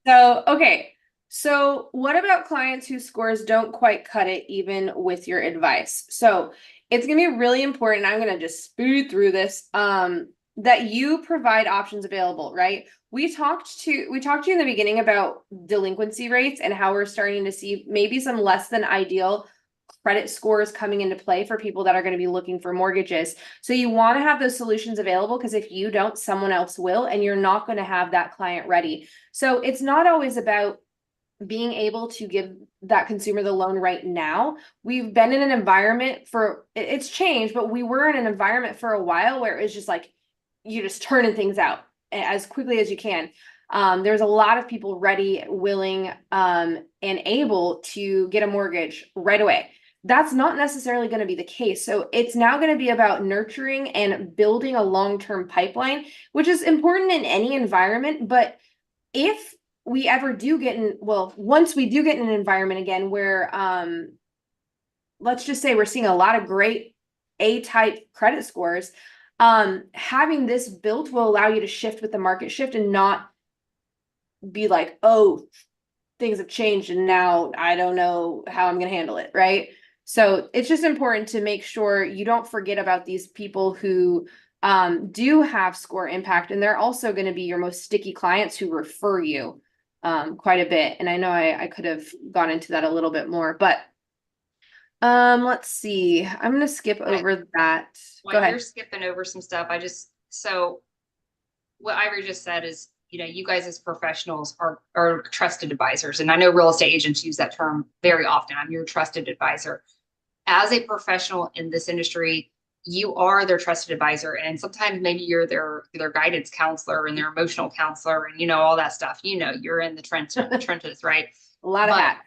A: Okay. So what about clients whose scores don't quite cut it even with your advice? So it's going to be really important. I'm going to just speed through this, that you provide options available, right? We talked to you in the beginning about delinquency rates and how we're starting to see maybe some less than ideal credit scores coming into play for people that are going to be looking for mortgages. So you want to have those solutions available, because if you don't, someone else will, and you're not going to have that client ready. So it's not always about being able to give that consumer the loan right now. We've been in an environment it's changed, but we were in an environment for a while where it was just like, you just turning things out as quickly as you can. There's a lot of people ready, willing, and able to get a mortgage right away. That's not necessarily going to be the case. So it's now going to be about nurturing and building a long-term pipeline, which is important in any environment. But if we ever do once we do get in an environment again where, let's just say we're seeing a lot of great A-type credit scores, having this built will allow you to shift with the market shift and not be like, oh, things have changed and now I don't know how I'm going to handle it, right? So it's just important to make sure you don't forget about these people who do have score impact, and they're also going to be your most sticky clients who refer you quite a bit. And I know I could have gone into that a little bit more, but let's see. I'm going to skip over that. Go ahead.
B: You're skipping over some stuff. So what Ivory just said is, you guys as professionals are trusted advisors. And I know real estate agents use that term very often. I'm your trusted advisor. As a professional in this industry, you are their trusted advisor. And sometimes maybe you're their guidance counselor and their emotional counselor and, all that stuff. You're in the trenches, right?
A: A lot of hats.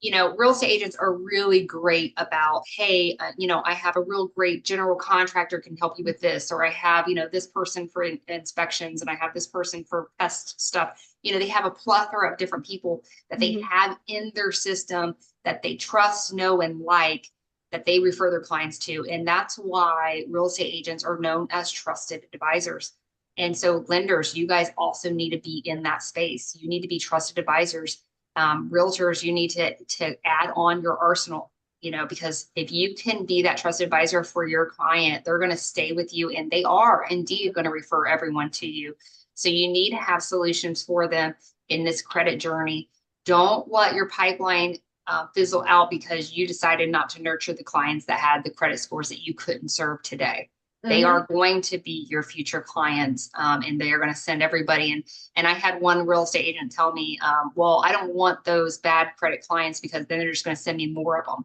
B: Real estate agents are really great about, hey, I have a real great general contractor can help you with this, or I have, this person for inspections and I have this person for pest stuff. They have a plethora of different people that they have in their system that they trust, know, and like, that they refer their clients to. And that's why real estate agents are known as trusted advisors. And so lenders, you guys also need to be in that space. You need to be trusted advisors. Realtors, you need to add on your arsenal, because if you can be that trusted advisor for your client, they're going to stay with you, and they are indeed going to refer everyone to you. So you need to have solutions for them in this credit journey. Don't let your pipeline fizzle out because you decided not to nurture the clients that had the credit scores that you couldn't serve today. They are going to be your future clients, and they are going to send everybody. And I had one real estate agent tell me, well, I don't want those bad credit clients because then they're just going to send me more of them.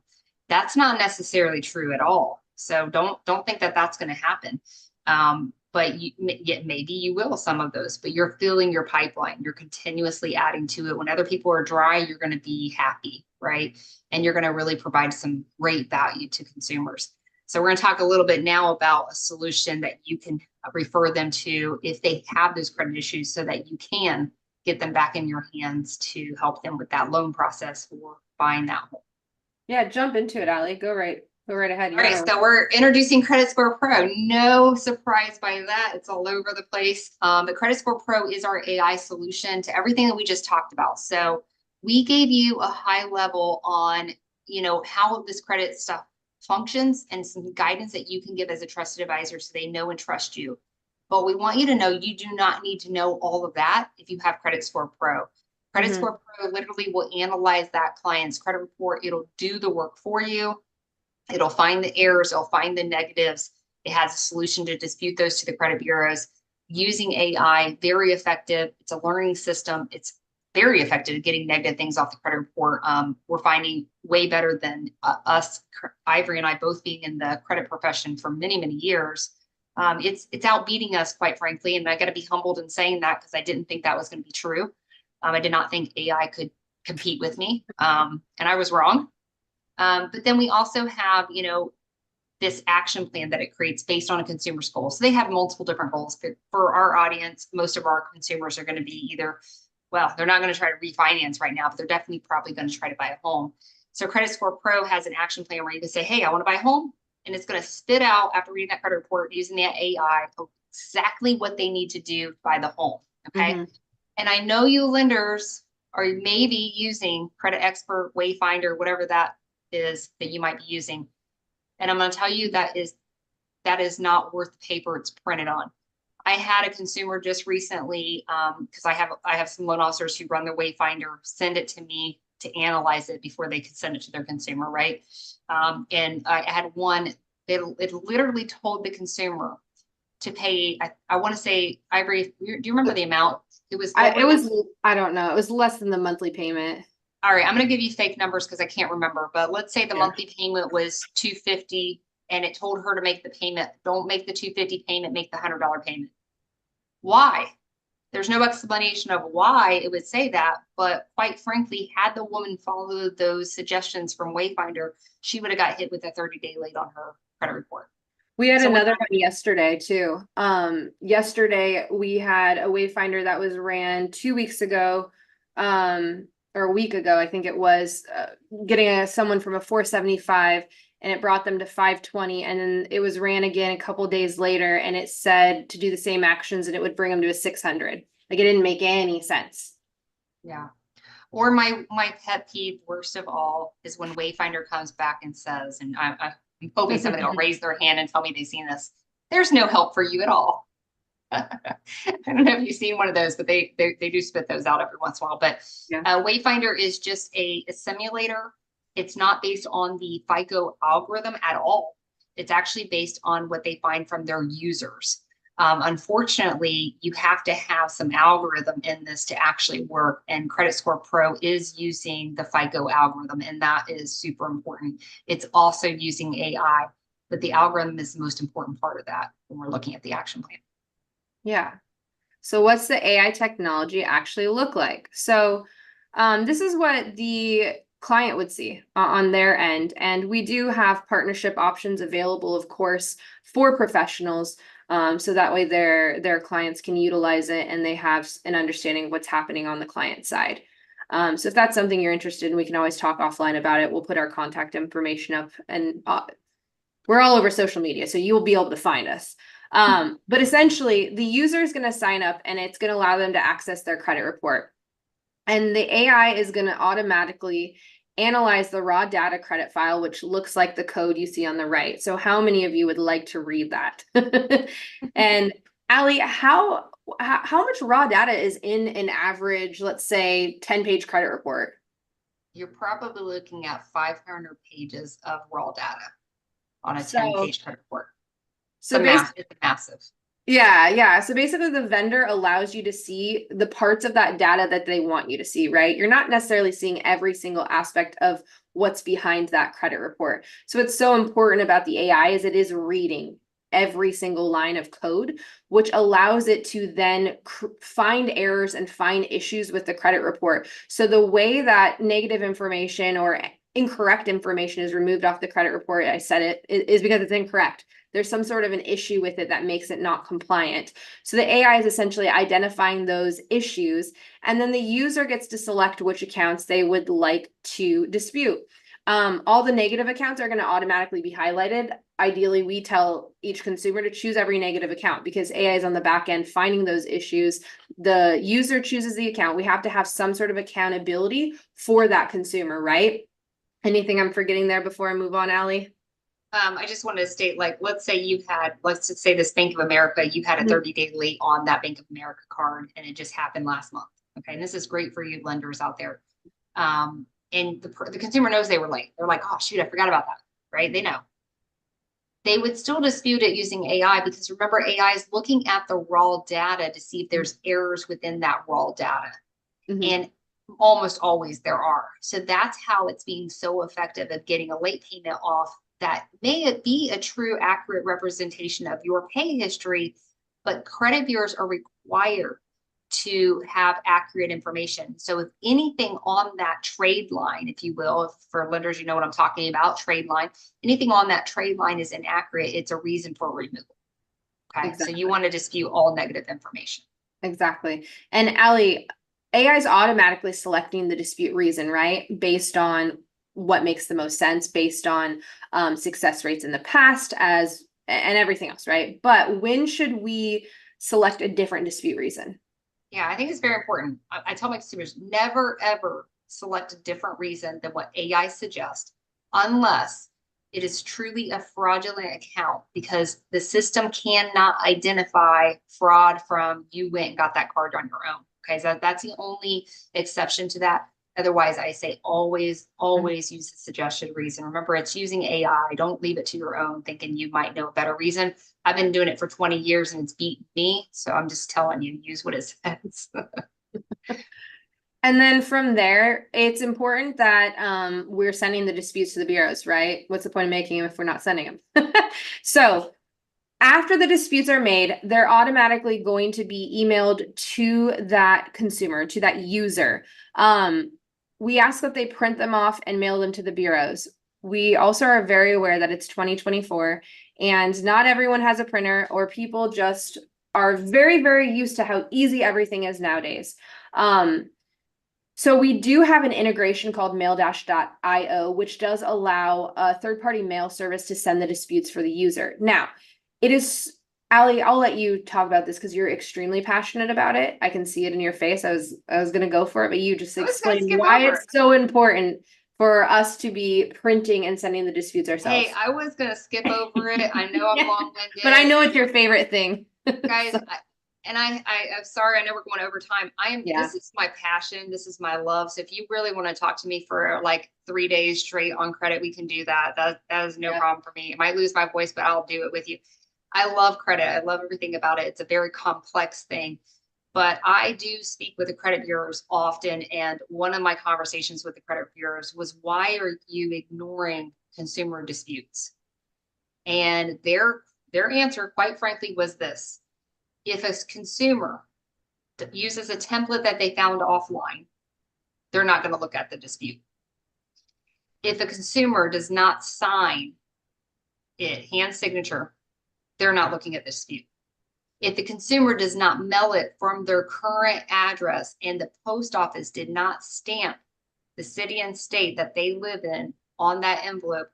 B: That's not necessarily true at all. So don't think that that's going to happen. But maybe you will some of those, but you're filling your pipeline. You're continuously adding to it. When other people are dry, you're going to be happy, right? And you're going to really provide some great value to consumers. So we're going to talk a little bit now about a solution that you can refer them to if they have those credit issues, so that you can get them back in your hands to help them with that loan process for buying that home.
A: Yeah, jump into it, Allie. Go right Go right ahead.
B: All right, so we're introducing Credit Score Pro. No surprise by that. It's all over the place. But Credit Score Pro is our AI solution to everything that we just talked about. So we gave you a high level on, how this credit stuff functions and some guidance that you can give as a trusted advisor so they know and trust you. But we want you to know you do not need to know all of that if you have Credit Score Pro. Credit Score Pro literally will analyze that client's credit report. It'll do the work for you. It'll find the errors, it'll find the negatives. It has a solution to dispute those to the credit bureaus using AI, very effective. It's a learning system. It's very effective at getting negative things off the credit report. We're finding way better than us, Ivory and I both being in the credit profession for many, many years. It's outbeating us, quite frankly. And I got to be humbled in saying that because I didn't think that was going to be true. I did not think AI could compete with me. And I was wrong. But then we also have, this action plan that it creates based on a consumer's goals. So they have multiple different goals. For our audience, most of our consumers are going to be either, well, they're not going to try to refinance right now, but they're definitely probably going to try to buy a home. So Credit Score Pro has an action plan where you can say, hey, I want to buy a home. And it's going to spit out, after reading that credit report, using that AI, exactly what they need to do to buy the home. Okay. And I know you lenders are maybe using Credit Expert, Wayfinder, whatever that is that you might be using. And I'm going to tell you that is not worth the paper it's printed on. I had a consumer just recently, because I have some loan officers who run their Wayfinder, send it to me to analyze it before they could send it to their consumer, right? And I had one, it literally told the consumer to pay, I want to say, Ivory, do you remember the amount?
A: I don't know. It was less than the monthly payment.
B: All right, I'm going to give you fake numbers because I can't remember, but let's say the monthly payment was $250 and it told her to make the payment. Don't make the $250 payment, make the $100 payment. Why? There's no explanation of why it would say that, but quite frankly, had the woman followed those suggestions from Wayfinder, she would have got hit with a 30-day late on her credit report.
A: We had another one yesterday too. Yesterday we had a Wayfinder that was ran 2 weeks ago, or a week ago, I think it was, getting someone from a 475 and it brought them to 520. And then it was ran again a couple days later and it said to do the same actions and it would bring them to a 600. Like it didn't make any sense.
B: Yeah. Or my pet peeve, worst of all, is when Wayfinder comes back and says, and I'm hoping somebody will raise their hand and tell me they've seen this. There's no help for you at all. I don't know if you've seen one of those, but they do spit those out every once in a while. But Wayfinder is just a simulator. It's not based on the FICO algorithm at all. It's actually based on what they find from their users. Unfortunately, you have to have some algorithm in this to actually work. And Credit Score Pro is using the FICO algorithm, and that is super important. It's also using AI, but the algorithm is the most important part of that when we're looking at the action plan.
A: Yeah. So what's the AI technology actually look like? So this is what the client would see on their end. And we do have partnership options available, of course, for professionals. So that way their clients can utilize it and they have an understanding of what's happening on the client side. So if that's something you're interested in, we can always talk offline about it. We'll put our contact information up, and we're all over social media, so you'll be able to find us. But essentially the user is going to sign up and it's going to allow them to access their credit report. And the AI is going to automatically analyze the raw data credit file, which looks like the code you see on the right. So how many of you would like to read that? And Allie, how much raw data is in an average, let's say 10-page credit report?
B: You're probably looking at 500 pages of raw data on a 10-page credit report. So it's massive.
A: Yeah. So basically the vendor allows you to see the parts of that data that they want you to see, right? You're not necessarily seeing every single aspect of what's behind that credit report. So what's so important about the AI is it is reading every single line of code, which allows it to then find errors and find issues with the credit report. So the way that negative information or incorrect information is removed off the credit report, I said it, is because it's incorrect. There's some sort of an issue with it that makes it not compliant. So the AI is essentially identifying those issues, and then the user gets to select which accounts they would like to dispute. All the negative accounts are going to automatically be highlighted. Ideally, we tell each consumer to choose every negative account because AI is on the back end finding those issues. The user chooses the account. We have to have some sort of accountability for that consumer, right? Anything I'm forgetting there before I move on, Allie?
B: I just wanted to state, like, let's say let's just say this Bank of America, you had a 30-day late on that Bank of America card, and it just happened last month. Okay, and this is great for you lenders out there. And the consumer knows they were late. They're like, oh shoot, I forgot about that, right? They know. They would still dispute it using AI because remember, AI is looking at the raw data to see if there's errors within that raw data. And almost always there are. So that's how it's being so effective at getting a late payment off that may be a true, accurate representation of your pay history, but credit bureaus are required to have accurate information. So if anything on that trade line, if you will, for lenders, you know what I'm talking about, trade line, anything on that trade line is inaccurate, it's a reason for removal. Okay, exactly. So you want to dispute all negative information.
A: Exactly. And Allie, AI is automatically selecting the dispute reason, right? Based on what makes the most sense, based on success rates in the past and everything else, right? But when should we select a different dispute reason?
B: Yeah, I think it's very important. I tell my consumers, never, ever select a different reason than what AI suggests, unless it is truly a fraudulent account, because the system cannot identify fraud from you went and got that card on your own. Okay, so that's the only exception to that. Otherwise, I say always use the suggested reason. Remember, it's using AI. Don't leave it to your own thinking you might know a better reason. I've been doing it for 20 years and it's beaten me. So I'm just telling you, use what it says.
A: And then from there, it's important that we're sending the disputes to the bureaus, right? What's the point of making them if we're not sending them? So after the disputes are made, they're automatically going to be emailed to that consumer, to that user. We ask that they print them off and mail them to the bureaus. We also are very aware that it's 2024 and not everyone has a printer, or people just are very, very used to how easy everything is nowadays. So we do have an integration called mail-io, which does allow a third-party mail service to send the disputes for the user. Now, it is, Allie, I'll let you talk about this because you're extremely passionate about it. I can see it in your face. I was going to go for it, but you just explained why it's so important for us to be printing and sending the disputes ourselves.
B: Hey, I was going to skip over it. I know I'm long-winded.
A: But I know it's your favorite thing.
B: Guys, so. I'm sorry, I know we're going over time. This is my passion. This is my love. So if you really want to talk to me for like 3 days straight on credit, we can do that. That is no problem for me. I might lose my voice, but I'll do it with you. I love credit. I love everything about it. It's a very complex thing, but I do speak with the credit bureaus often. And one of my conversations with the credit bureaus was, why are you ignoring consumer disputes? And their answer, quite frankly, was this: if a consumer uses a template that they found offline, they're not going to look at the dispute. If a consumer does not sign it, hand signature, they're not looking at the dispute. If the consumer does not mail it from their current address and the post office did not stamp the city and state that they live in on that envelope,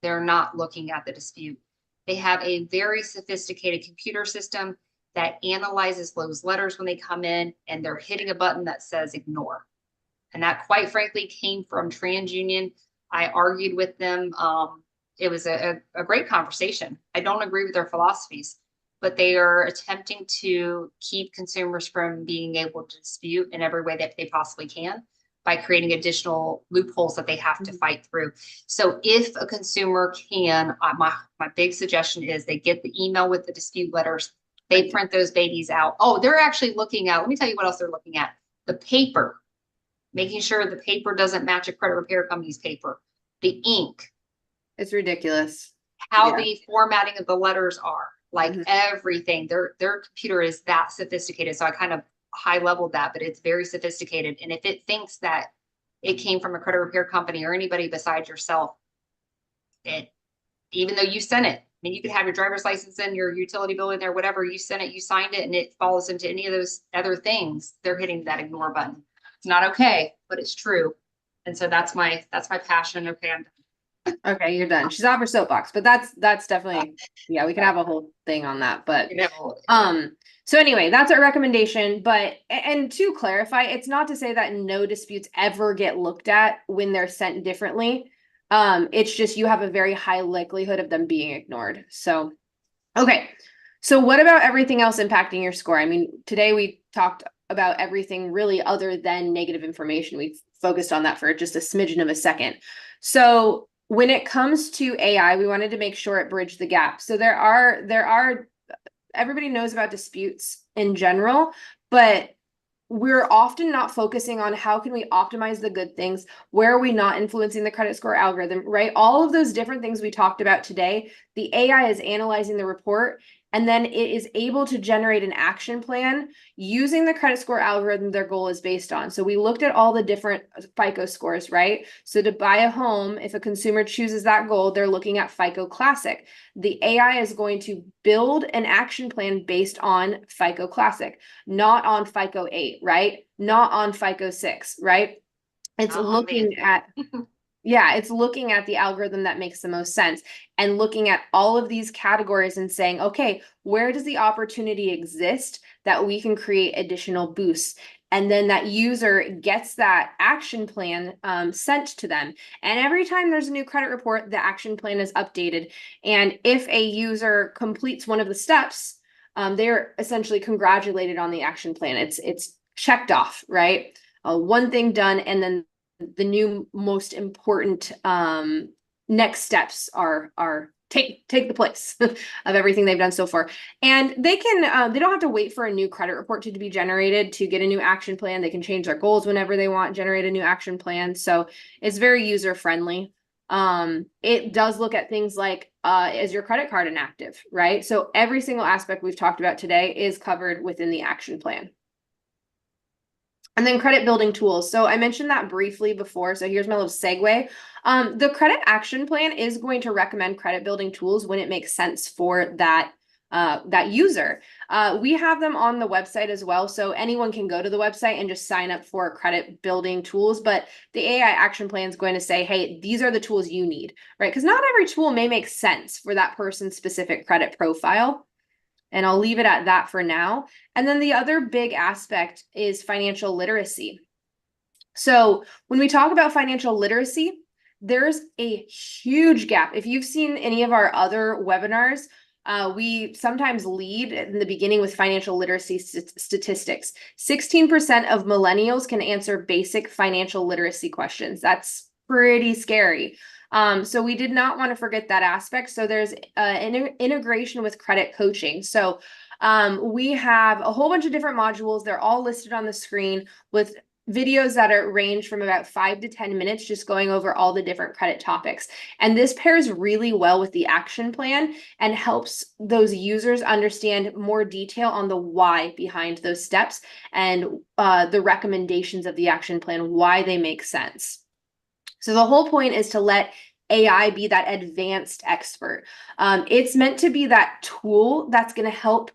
B: they're not looking at the dispute. They have a very sophisticated computer system that analyzes those letters when they come in, and they're hitting a button that says ignore. And that, quite frankly, came from TransUnion. I argued with them. It was a great conversation. I don't agree with their philosophies, but they are attempting to keep consumers from being able to dispute in every way that they possibly can by creating additional loopholes that they have to fight through. So if a consumer can, my big suggestion is they get the email with the dispute letters, they print those babies out. Oh, they're actually looking at, let me tell you what else they're looking at. The paper, making sure the paper doesn't match a credit repair company's paper. The ink.
A: It's ridiculous.
B: How the formatting of the letters are, like everything. Their computer is that sophisticated. So I kind of high leveled that, but it's very sophisticated. And if it thinks that it came from a credit repair company or anybody besides yourself, even though you sent it, I mean, you could have your driver's license in, your utility bill in there, whatever, you sent it, you signed it, and it falls into any of those other things, they're hitting that ignore button. It's not okay, but it's true. And so that's my passion. Okay, I'm done.
A: Okay, you're done. She's off her soapbox, but that's definitely, yeah, we can have a whole thing on that. But
B: You know,
A: so anyway, that's our recommendation. But and to clarify, it's not to say that no disputes ever get looked at when they're sent differently. It's just you have a very high likelihood of them being ignored. So okay. So what about everything else impacting your score? I mean, today we talked about everything really other than negative information. We've focused on that for just a smidgen of a second. So when it comes to AI, we wanted to make sure it bridged the gap. So there are everybody knows about disputes in general, but we're often not focusing on how can we optimize the good things, where are we not influencing the credit score algorithm, right? All of those different things we talked about today, the AI is analyzing the report, and then it is able to generate an action plan using the credit score algorithm their goal is based on. So we looked at all the different FICO scores, right? So to buy a home, if a consumer chooses that goal, they're looking at FICO Classic. The AI is going to build an action plan based on FICO Classic, not on FICO 8, right? Not on FICO 6, right? It's looking at yeah, it's looking at the algorithm that makes the most sense and looking at all of these categories and saying, okay, where does the opportunity exist that we can create additional boosts? And then that user gets that action plan sent to them. And every time there's a new credit report, the action plan is updated. And if a user completes one of the steps, they're essentially congratulated on the action plan. It's checked off, right? One thing done, and then the new most important next steps are take the place of everything they've done so far. And they can they don't have to wait for a new credit report to be generated to get a new action plan. They can change their goals whenever they want, generate a new action plan. So it's very user friendly. It does look at things like is your credit card inactive, right? So every single aspect we've talked about today is covered within the action plan. And then credit building tools. So I mentioned that briefly before. So here's my little segue. The credit action plan is going to recommend credit building tools when it makes sense for that user. We have them on the website as well. So anyone can go to the website and just sign up for credit building tools. But the AI action plan is going to say, hey, these are the tools you need, right? Because not every tool may make sense for that person's specific credit profile. And I'll leave it at that for now. And then the other big aspect is financial literacy. So when we talk about financial literacy, there's a huge gap. If you've seen any of our other webinars, we sometimes lead in the beginning with financial literacy statistics. 16% of millennials can answer basic financial literacy questions. That's pretty scary. So we did not want to forget that aspect. So there's an integration with credit coaching. So we have a whole bunch of different modules. They're all listed on the screen with videos that are range from about 5 to 10 minutes, just going over all the different credit topics. And this pairs really well with the action plan and helps those users understand more detail on the why behind those steps and the recommendations of the action plan, why they make sense. So the whole point is to let AI be that advanced expert. It's meant to be that tool that's going to help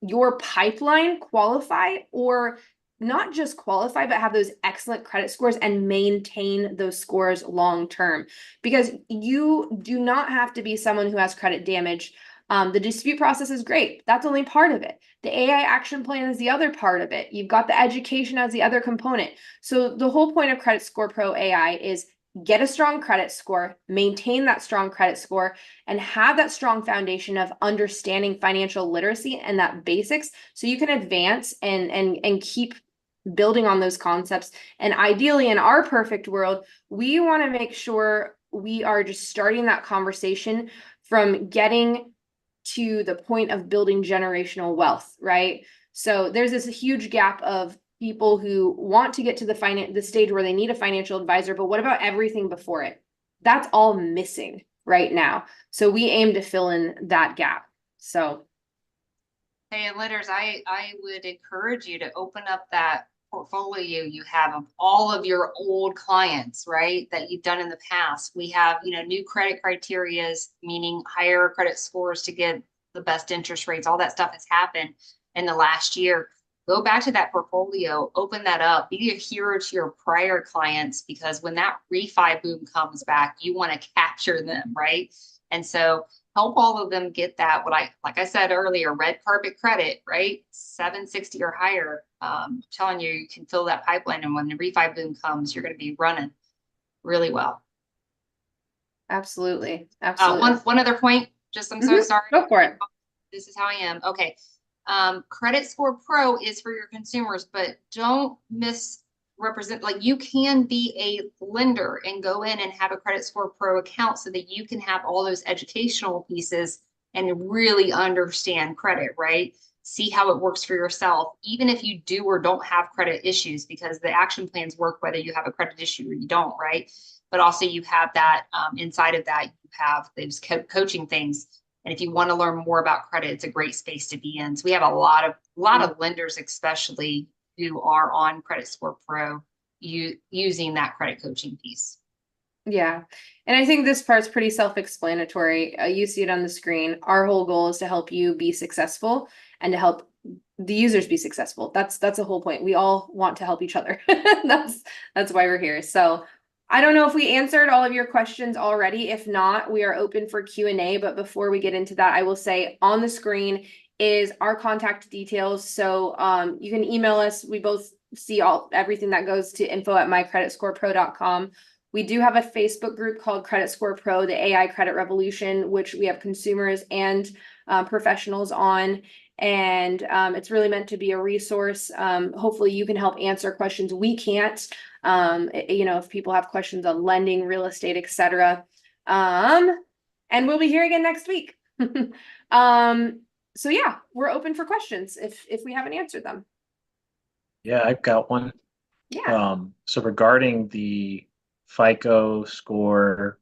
A: your pipeline qualify, or not just qualify, but have those excellent credit scores and maintain those scores long term. Because you do not have to be someone who has credit damage. The dispute process is great. That's only part of it. The AI action plan is the other part of it. You've got the education as the other component. So the whole point of Credit Score Pro AI is get a strong credit score, maintain that strong credit score, and have that strong foundation of understanding financial literacy and that basics so you can advance and keep building on those concepts. And ideally, in our perfect world, we want to make sure we are just starting that conversation from getting to the point of building generational wealth, right? So there's this huge gap of people who want to get to the stage where they need a financial advisor, but what about everything before it? That's all missing right now. So we aim to fill in that gap. So
B: hey, Litters, I would encourage you to open up that portfolio you have of all of your old clients, right? That you've done in the past. We have, new credit criterias, meaning higher credit scores to get the best interest rates. All that stuff has happened in the last year. go back to that portfolio, open that up, be a hero to your prior clients, because when that refi boom comes back, you want to capture them, right? And so help all of them get that, like I said earlier, red carpet credit, right? 760 or higher. I'm telling you, you can fill that pipeline. And when the refi boom comes, you're going to be running really well.
A: Absolutely. Absolutely.
B: One other point, I'm so sorry.
A: Go for it.
B: This is how I am. Okay. Credit Score Pro is for your consumers, but don't misrepresent, like you can be a lender and go in and have a Credit Score Pro account so that you can have all those educational pieces and really understand credit, right? See how it works for yourself, even if you do or don't have credit issues, because the action plans work whether you have a credit issue or you don't, right? But also you have that inside of that, you have those coaching things. And if you want to learn more about credit, it's a great space to be in. So we have a lot of lenders, especially who are on Credit Score Pro, using that credit coaching piece.
A: Yeah. And I think this part's pretty self-explanatory. You see it on the screen. Our whole goal is to help you be successful and to help the users be successful. That's the whole point. We all want to help each other. That's why we're here. So I don't know if we answered all of your questions already. If not, we are open for Q&A. But before we get into that, I will say on the screen is our contact details. So you can email us. We both see everything that goes to info@mycreditscorepro.com. We do have a Facebook group called Credit Score Pro, the AI Credit Revolution, which we have consumers and professionals on. And it's really meant to be a resource. Hopefully you can help answer questions we can't. If people have questions on lending, real estate, etc. And we'll be here again next week. So yeah, we're open for questions if we haven't answered them.
D: Yeah, I've got one.
A: Yeah.
D: So regarding the FICO score,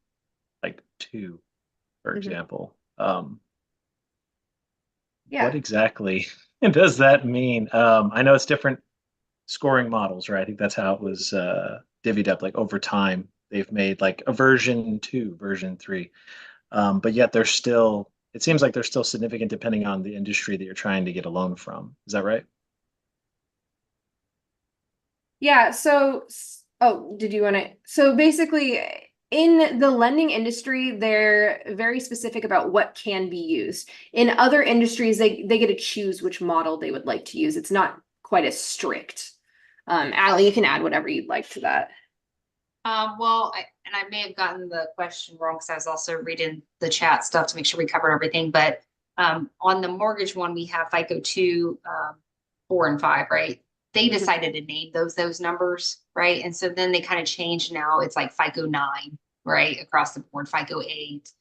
D: like 2, for example, what exactly does that mean? I know it's different scoring models, right? I think that's how it was divvied up, like over time. They've made like a version 2, version 3. But yet it seems like they're still significant depending on the industry that you're trying to get a loan from. Is that right?
A: Yeah. So basically in the lending industry, they're very specific about what can be used. In other industries, they get to choose which model they would like to use. It's not quite as strict. Allie, you can add whatever you'd like to that.
B: Well, I may have gotten the question wrong because I was also reading the chat stuff to make sure we covered everything. But on the mortgage one, we have FICO 2, 4, and 5, right? They decided to name those numbers, right? And so then they kind of changed. Now it's like FICO 9, right, across the board, FICO 8.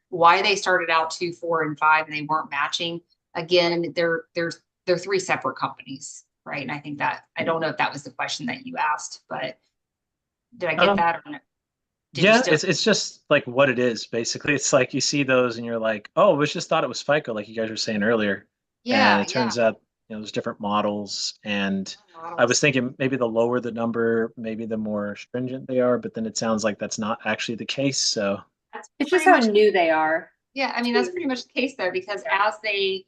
B: Why they started out 2, 4, and 5 and they weren't matching? Again, they're 3 separate companies, right? And I think that I don't know if that was the question that you asked, but did I get that or no?
D: It's just like what it is, basically. It's like you see those and you're like, oh, we just thought it was FICO, like you guys were saying earlier.
B: Yeah.
D: And it turns out, there's different models. And I was thinking maybe the lower the number, maybe the more stringent they are, but then it sounds like that's not actually the case. So
A: it's just how new they are.
B: Yeah, I mean, that's pretty much the case there, because as they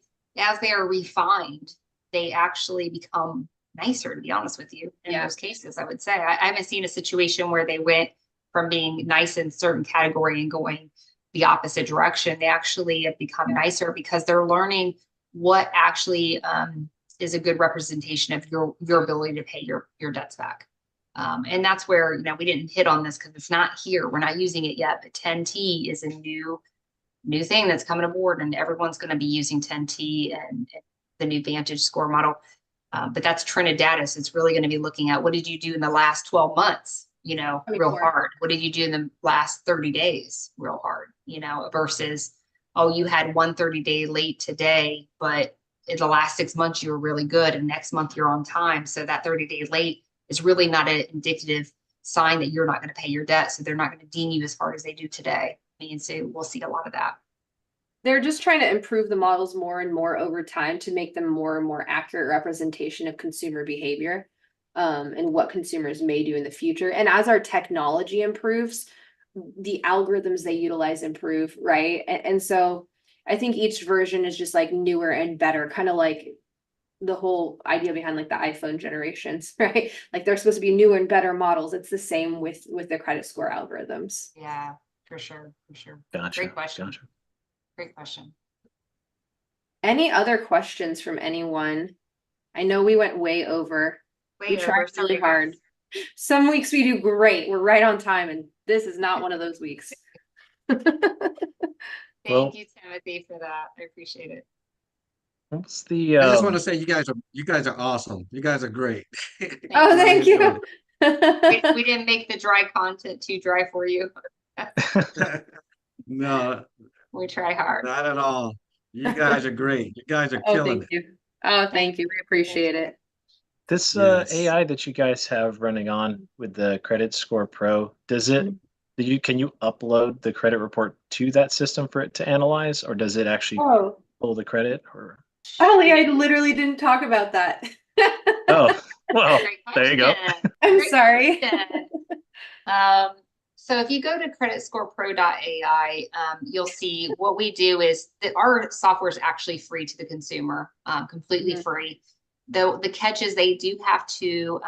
B: are refined, they actually become nicer, to be honest with you, in those cases. I would say I haven't seen a situation where they went from being nice in certain category and going the opposite direction. They actually have become nicer because they're learning what actually is a good representation of your ability to pay your debts back. And that's where, we didn't hit on this because it's not here. We're not using it yet, but 10T is a new thing that's coming aboard, and everyone's going to be using 10T and the new Vantage score model. But that's Trinidad. So it's really going to be looking at what did you do in the last 12 months, real hard. What did you do in the last 30 days, real hard, versus, oh, you had one 30-day late today, but in the last 6 months, you were really good. And next month you're on time. So that 30-day late is really not an indicative sign that you're not going to pay your debt. So they're not going to deem you as hard as they do today. And so we'll see a lot of that.
A: They're just trying to improve the models more and more over time to make them more and more accurate representation of consumer behavior, and what consumers may do in the future. And as our technology improves, the algorithms they utilize improve, right? And so I think each version is just like newer and better, kind of like the whole idea behind like the iPhone generations, right? Like they're supposed to be newer and better models. It's the same with the credit score algorithms.
B: Yeah, for sure, for sure.
D: Gotcha.
B: Great question.
D: Gotcha.
B: Great question.
A: Any other questions from anyone? I know we went way over. We tried really hard. Some weeks we do great. We're right on time, and this is not one of those weeks.
B: Thank you, Timothy, for that. I appreciate it.
D: What's the
E: I just want to say you guys are awesome. You guys are great.
A: Oh, thank you.
B: We didn't make the dry content too dry for you.
E: No,
B: We try hard.
E: not at all. You guys are great. You guys are killing it.
A: Thank you. Oh, thank you. We appreciate it.
D: This
E: Yes.
D: AI that you guys have running on with the Credit Score Pro, can you upload the credit report to that system for it to analyze, or does it actually pull the credit? Or
A: Ollie, I literally didn't talk about that.
D: oh, well, there you go.
A: I'm sorry.
B: So if you go to creditscorepro.ai, you'll see what we do is that our software is actually free to the consumer, completely free. Though the catch is they do have to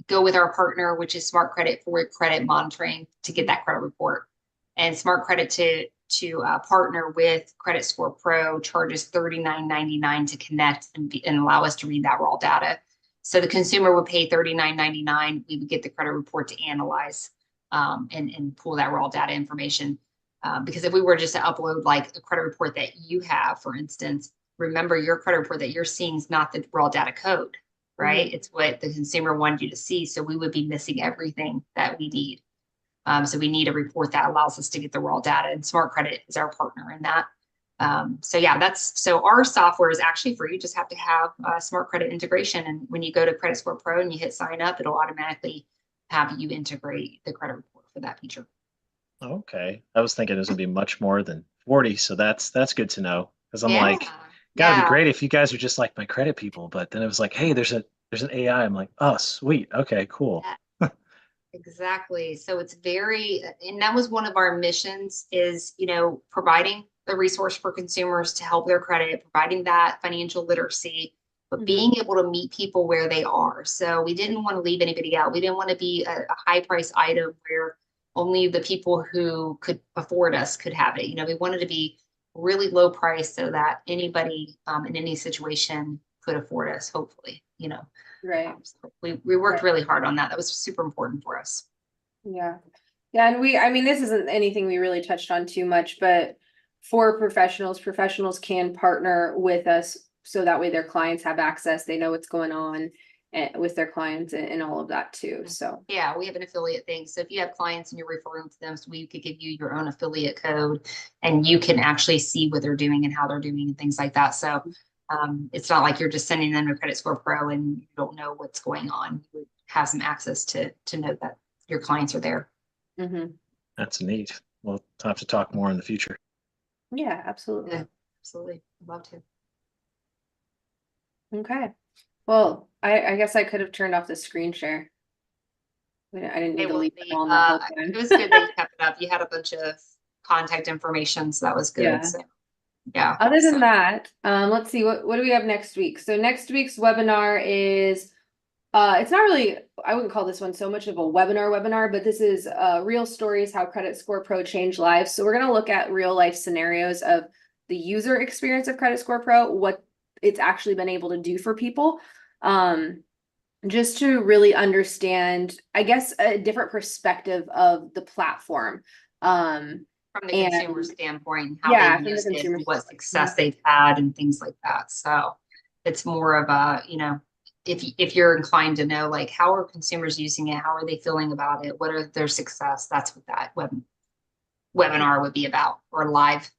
B: go with our partner, which is Smart Credit for credit monitoring to get that credit report. And Smart Credit to partner with Credit Score Pro charges $39.99 to connect and allow us to read that raw data. So the consumer would pay $39.99. We would get the credit report to analyze and pull that raw data information. Because if we were just to upload like a credit report that you have, for instance, remember your credit report that you're seeing is not the raw data code, right? It's what the consumer wanted you to see. So we would be missing everything that we need. So we need a report that allows us to get the raw data, and Smart Credit is our partner in that. So yeah, so our software is actually free. You just have to have Smart Credit integration. And when you go to Credit Score Pro and you hit sign up, it'll automatically have you integrate the credit report for that feature.
D: Okay. I was thinking it was gonna be much more than 40. So that's good to know. Because I'm like, gotta be great if you guys are just like my credit people. But then it was like, hey, there's an AI. I'm like, oh, sweet. Okay, cool.
B: Yeah. Exactly. So it's and that was one of our missions is, providing the resource for consumers to help their credit, providing that financial literacy, but being able to meet people where they are. So we didn't want to leave anybody out. We didn't want to be a high price item where only the people who could afford us could have it. We wanted to be really low price so that anybody in any situation could afford us, hopefully,
A: Right.
B: We worked really hard on that. That was super important for us.
A: Yeah. Yeah. And this isn't anything we really touched on too much, but for professionals can partner with us so that way their clients have access. They know what's going on with their clients and all of that too. So
B: yeah, we have an affiliate thing. So if you have clients and you're referring to them, so we could give you your own affiliate code and you can actually see what they're doing and how they're doing and things like that. So it's not like you're just sending them to Credit Score Pro and you don't know what's going on. You would have some access to know that your clients are there.
D: That's neat. We'll have to talk more in the future.
A: Yeah, absolutely.
B: Yeah, absolutely. I'd love to.
A: Okay. Well, I guess I could have turned off the screen share. I didn't need to leave it on the whole time.
B: It was good that you kept it up. You had a bunch of contact information, so that was good.
A: Yeah.
B: So, yeah.
A: Other than that, let's see, what do we have next week? So next week's webinar is, it's not really, I wouldn't call this one so much of a webinar, but this is real stories, how Credit Score Pro changed lives. So we're going to look at real life scenarios of the user experience of Credit Score Pro, what it's actually been able to do for people. Just to really understand, I guess, a different perspective of the platform.
B: From the consumer standpoint, how they've used it, and what success they've had and things like that. So it's more of a, if you're inclined to know, like, how are consumers using it? How are they feeling about it? What are their success? That's what that webinar would be about, or live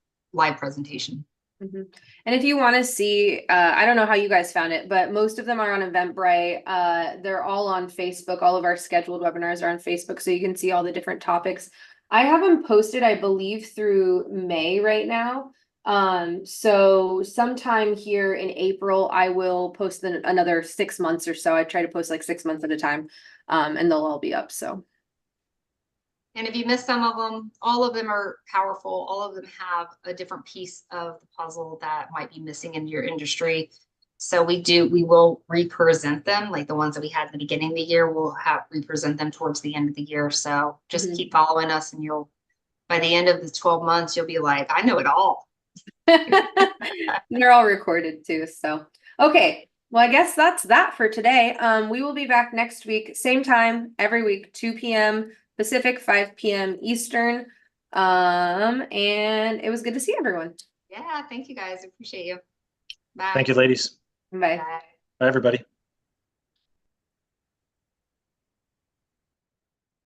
B: presentation.
A: And if you want to see, I don't know how you guys found it, but most of them are on Eventbrite. They're all on Facebook. All of our scheduled webinars are on Facebook, so you can see all the different topics. I have them posted, I believe, through May right now. So sometime here in April, I will post another 6 months or so. I try to post like 6 months at a time, and they'll all be up. So.
B: And if you miss some of them, all of them are powerful. All of them have a different piece of the puzzle that might be missing in your industry. So we will represent them, like the ones that we had at the beginning of the year, we'll represent them towards the end of the year. So just keep following us and by the end of the 12 months, you'll be like, I know it all.
A: They're all recorded too. So, okay. Well, I guess that's that for today. We will be back next week, same time every week, 2 p.m. Pacific, 5 p.m. Eastern. And it was good to see everyone.
B: Yeah, thank you guys. Appreciate you. Bye.
D: Thank you, ladies.
A: Bye.
B: Bye.
D: Bye, everybody.